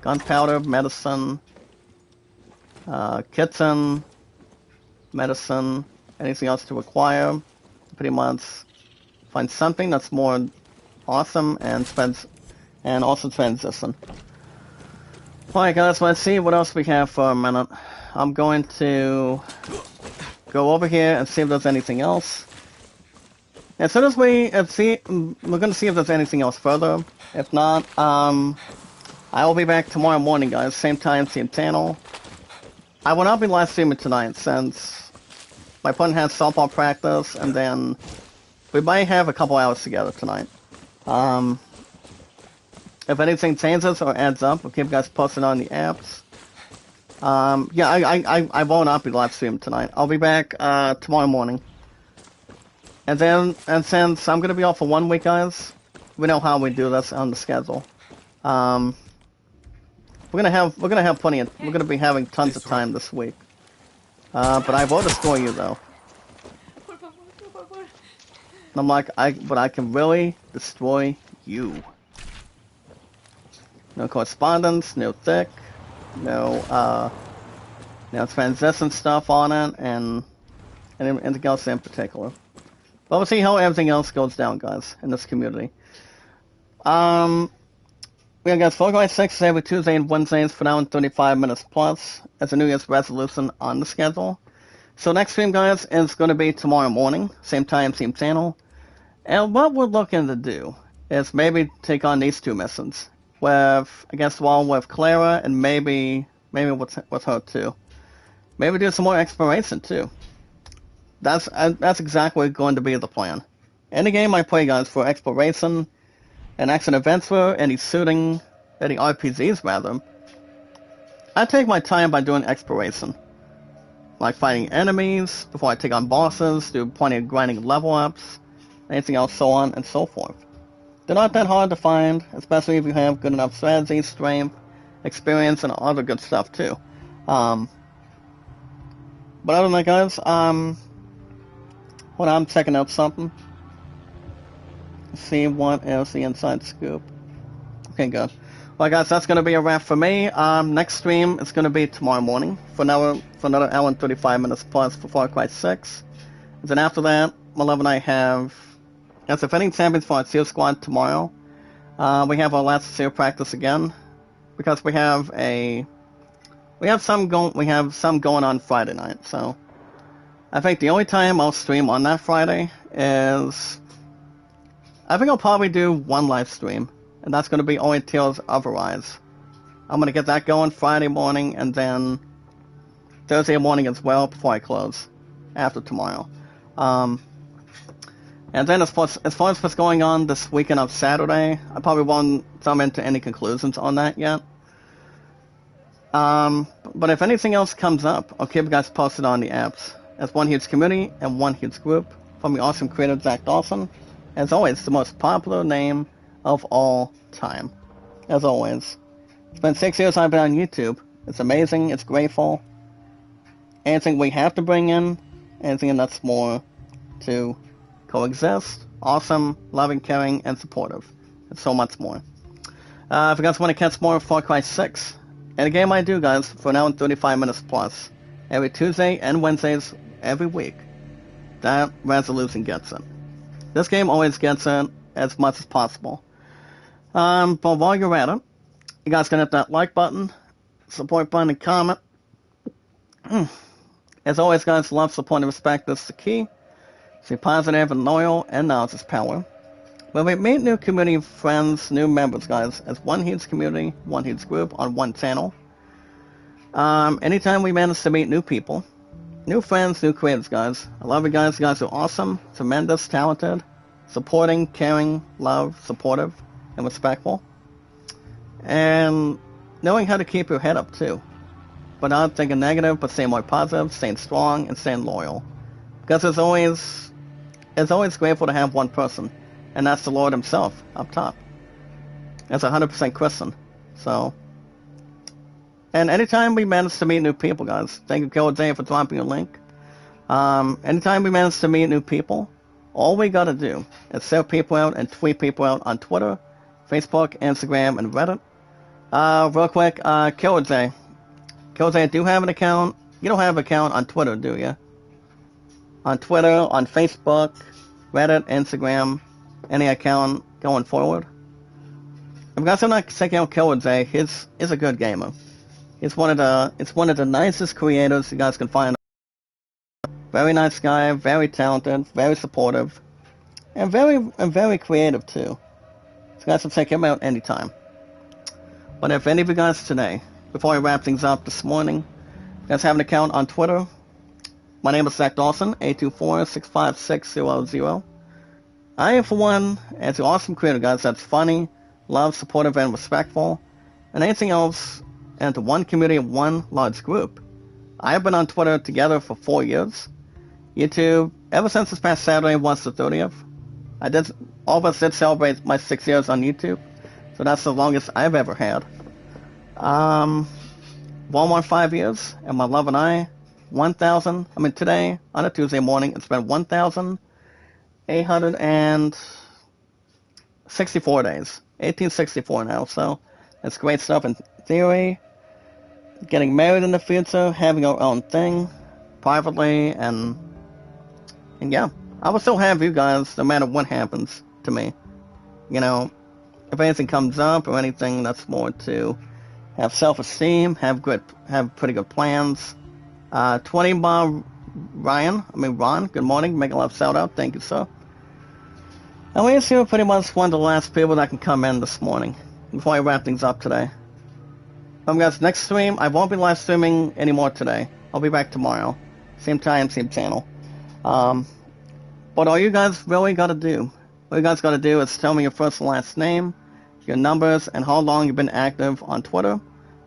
gunpowder, medicine, kitten, medicine, anything else to acquire. Pretty much find something that's more awesome and also transition. Alright guys, let's see what else we have for a minute. I'm going to go over here and see if there's anything else. As soon as we're going to see if there's anything else further. If not, I will be back tomorrow morning, guys. Same time, same channel. I will not be live streaming tonight since my opponent has softball practice, and then we might have a couple hours together tonight. If anything changes or adds up, we'll keep you guys posted on the apps. Yeah, I will not be live streaming tonight. I'll be back tomorrow morning. And since I'm gonna be off for 1 week, guys, we know how we do this on the schedule. We're gonna be having tons of time this week. But I will destroy you though. And I'm like, but I can really destroy you. No correspondence, no thick, no transition stuff on it, and anything else in particular. But we'll see how everything else goes down, guys, in this community. We got Fall Guys 6 every Tuesday and Wednesdays for now in 35 minutes plus as a New Year's resolution on the schedule. So next stream, guys, is going to be tomorrow morning, same time, same channel. And what we're looking to do is maybe take on these two missions with, I guess, with Clara and maybe with her too. Maybe do some more exploration too. That's exactly going to be the plan. Any game I play, guys, for exploration and action adventure, any RPGs rather, I take my time by doing exploration. Like fighting enemies before I take on bosses, do plenty of grinding level ups, anything else, so on and so forth. They're not that hard to find, especially if you have good enough strategy, strength, experience, and other good stuff too. But other than that, guys, when I'm checking out something, see what is the inside scoop. Okay, good. Well, guys, that's going to be a wrap for me. Next stream is going to be tomorrow morning for another hour and 35 minutes plus for Far Cry 6. And then after that, my love and I have as defending champions for our SEAL squad tomorrow. We have our last SEAL practice again because we have a We have some going on Friday night, so I think the only time I'll stream on that Friday is I think I'll probably do one live stream, and that's going to be only Tales of Arise. I'm going to get that going Friday morning, and then Thursday morning as well before I close after tomorrow. And then as far as what's going on this weekend of Saturday, I probably won't jump into any conclusions on that yet. But if anything else comes up, I'll keep you guys posted on the apps. As one huge community and one huge group from the awesome creator Zach Dawson. As always, the most popular name of all time. As always. It's been 6 years I've been on YouTube. It's amazing, it's grateful. Anything we have to bring in, anything that's more to coexist, awesome, loving, caring, and supportive. And so much more. If you guys want to catch more of Far Cry 6, and a game I do, guys, for now in 35 minutes plus, every Tuesday and Wednesdays every week, that resolution gets it. This game always gets it as much as possible. But while you're at it, you guys can hit that like button, support button, and comment. As always, guys, love, support, and respect is the key. Stay positive and loyal, and knowledge is power. When we meet new community friends, new members, guys, as one huge community, one huge group on one channel. Anytime we manage to meet new people, new friends, new creators, guys. I love you guys. You guys are awesome, tremendous, talented, supporting, caring, love, supportive, and respectful. And knowing how to keep your head up, too. But not thinking negative, but staying more positive, staying strong, and staying loyal. Because it's always grateful to have one person, and that's the Lord himself up top. That's 100% Christian. So, and anytime we manage to meet new people, guys, thank you, Killajay, for dropping a link. Anytime we manage to meet new people, all we gotta do is share people out and tweet people out on Twitter, Facebook, Instagram, and Reddit. Real quick, Killajay, I do have an account. You don't have an account on Twitter, do you? On Twitter, on Facebook, Reddit, Instagram, any account going forward. If you guys are not checking out Killajay, he's a good gamer. It's one of the nicest creators you guys can find. Very nice guy, very talented, very supportive, and very creative too. So you guys can check him out anytime. But if any of you guys today, before I wrap things up this morning, you guys have an account on Twitter. My name is Zach Dawson, 824-656-00. I am, for one, as an awesome creator, guys, that's funny, love, supportive, and respectful, and anything else, and to one community, one large group. I have been on Twitter together for 4 years. YouTube, ever since this past Saturday was the 30th. All of us did celebrate my 6 years on YouTube, so that's the longest I've ever had. 1 more 5 years, and my love and I, today, on a Tuesday morning, it's been 1,864 days. 1864 now, so it's great stuff in theory. Getting married in the future, having our own thing, privately, and yeah. I will still have you guys, no matter what happens to me. You know, if anything comes up, or anything that's more to have self-esteem, have pretty good plans. 20 Ron, good morning, make a love shout out, thank you, sir. And we assume pretty much one of the last people that can come in this morning, before I wrap things up today. Guys, next stream, I won't be live streaming anymore today. I'll be back tomorrow. Same time, same channel. But all you guys really gotta do, is tell me your first and last name, your numbers, and how long you've been active on Twitter,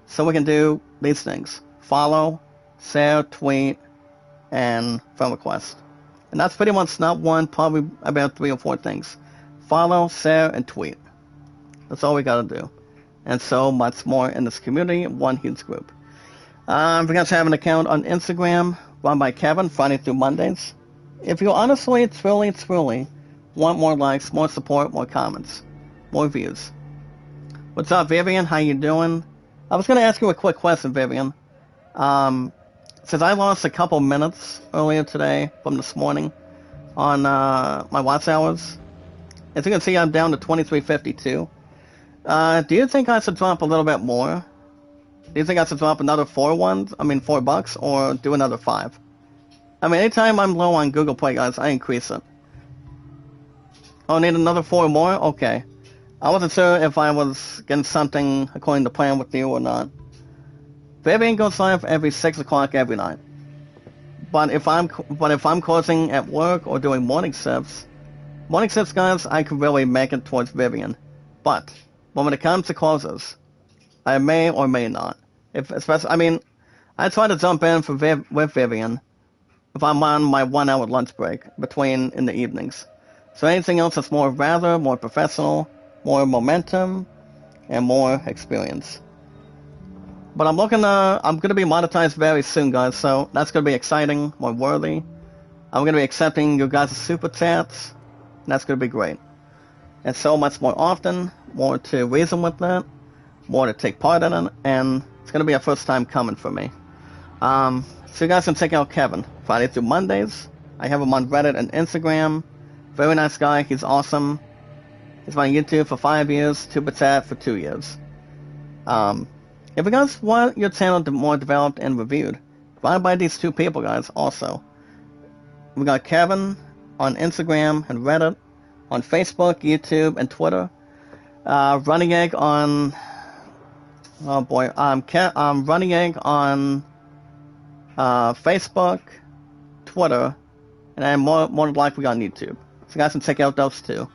so we can do these things. Follow, share, tweet, and friend request. And that's pretty much not one, probably about 3 or 4 things. Follow, share, and tweet. That's all we gotta do. And so much more in this community, one huge group. If you guys have an account on Instagram, run by Kevin, Friday through Mondays. If you honestly, truly want more likes, more support, more comments, more views. What's up, Vivian? How you doing? I was gonna ask you a quick question, Vivian. Since I lost a couple minutes earlier today from this morning on my watch hours, as you can see, I'm down to 2352. Do you think I should drop a little bit more Do you think I should drop another $4, or do another 5? I mean, anytime I'm low on Google Play, guys, I increase it. Oh, need another 4 more? Okay. I wasn't sure if I was getting something according to plan with you or not. Vivian goes live every 6 o'clock every night. But if I'm closing at work or doing morning shifts, guys, I could really make it towards Vivian. But when it comes to closes, I may or may not. I try to jump in with Vivian if I'm on my 1-hour lunch break in the evenings. So anything else that's more professional, more momentum, and more experience. But I'm gonna be monetized very soon, guys, so that's gonna be exciting, more worthy. I'm gonna be accepting your guys' super chats, and that's gonna be great. And so much more often, more to reason with that, more to take part in it, and it's gonna be a first time coming for me. So you guys can check out Kevin, Friday through Mondays. I have him on Reddit and Instagram. Very nice guy, he's awesome. He's been on YouTube for 5 years, Super Chat for 2 years. If you guys want your channel more developed and reviewed, run by these 2 people, guys, also. We got Kevin on Instagram and Reddit, on Facebook, YouTube, and Twitter. Running Egg on... Oh boy, Running Egg on Facebook, Twitter, and then more than likely on YouTube. So you guys can check out those 2.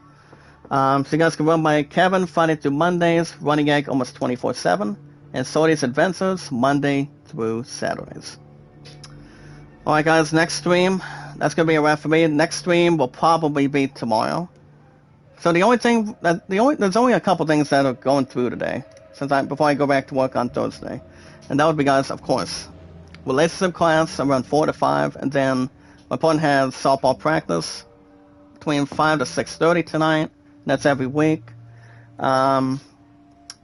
So you guys can run by Kevin Friday through Mondays, Running Egg almost 24/7, and Sorty's Adventures Monday through Saturdays. Alright guys, next stream, that's going to be a wrap for me. Next stream will probably be tomorrow. So there's only a couple things that are going through today, before I go back to work on Thursday. And that would be, guys, of course, relationship class around 4 to 5, and then my opponent has softball practice between 5 to 6:30 tonight. That's every week.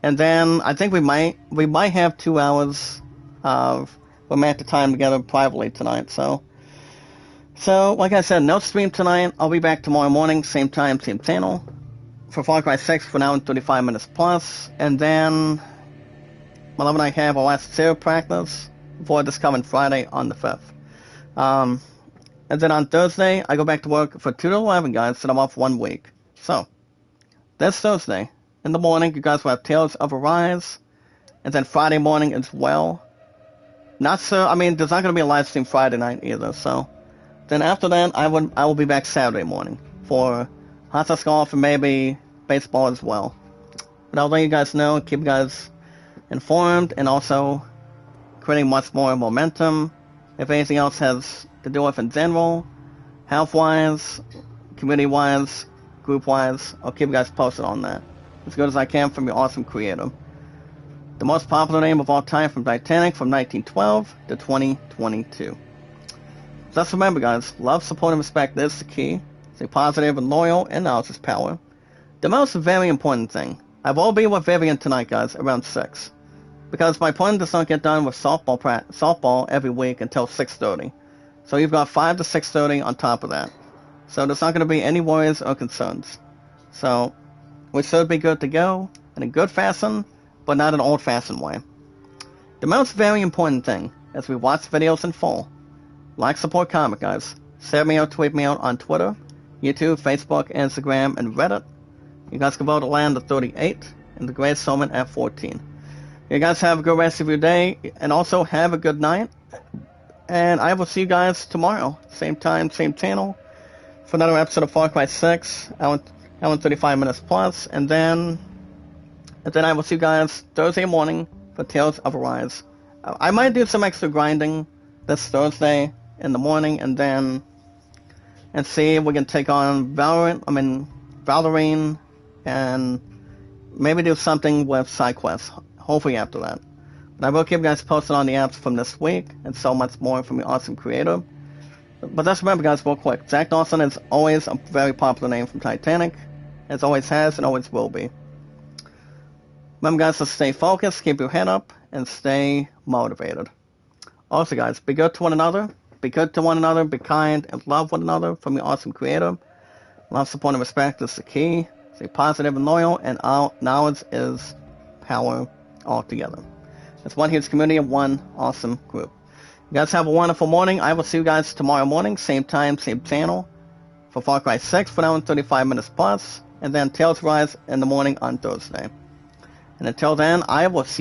And then I think we might have 2 hours of romantic time together privately tonight. So like I said, no stream tonight. I'll be back tomorrow morning, same time, same channel, for Far Cry 6 for an hour and 35 minutes plus. And then my love and I have our last 0 practice before this coming Friday on the 5th. And then on Thursday, I go back to work for 2 to 11, guys, so I'm off 1 week. So, this Thursday, in the morning, you guys will have Tales of Arise, and then Friday morning as well. There's not going to be a live stream Friday night either, so. Then after that, I will be back Saturday morning for hot sauce golf and maybe baseball as well. But I'll let you guys know, keep you guys informed, and also creating much more momentum. If anything else has to do with in general, health-wise, community-wise, group-wise, I'll keep you guys posted on that as good as I can from your awesome creator. The most popular name of all time from Titanic from 1912 to 2022. Just remember, guys, love, support, and respect is the key. Stay positive and loyal, and knowledge is power. The most very important thing. I will be with Vivian tonight, guys, around 6. Because my opponent does not get done with softball every week until 6:30. So you've got 5 to 6:30 on top of that. So there's not going to be any worries or concerns. So we should be good to go in a good fashion, but not an old-fashioned way. The most very important thing, as we watch videos in full, like, support, comment, guys. Share me out, tweet me out on Twitter, YouTube, Facebook, Instagram, and Reddit. You guys can vote to land at 38 and the Great Showman at 14. You guys have a good rest of your day, and also have a good night. And I will see you guys tomorrow, same time, same channel, for another episode of Far Cry 6, hour and 35 minutes plus, and then I will see you guys Thursday morning for Tales of Arise. I might do some extra grinding this Thursday in the morning, and see if we can take on Valorine, and maybe do something with SideQuest, hopefully after that. But I will keep you guys posted on the apps from this week, and so much more from your awesome creator. But just remember, guys, real quick, Jack Dawson is always a very popular name from Titanic, as always has and always will be. Remember, guys, to stay focused, keep your head up, and stay motivated. Also, guys, be good to one another, be kind, and love one another from your awesome creator. Love, support, and respect is the key. Stay positive and loyal, and knowledge is power altogether. It's one huge community and one awesome group. You guys have a wonderful morning. I will see you guys tomorrow morning, same time, same channel, for Far Cry 6 for now in 35 minutes plus, and then Tales Rise in the morning on Thursday. And until then, I will see you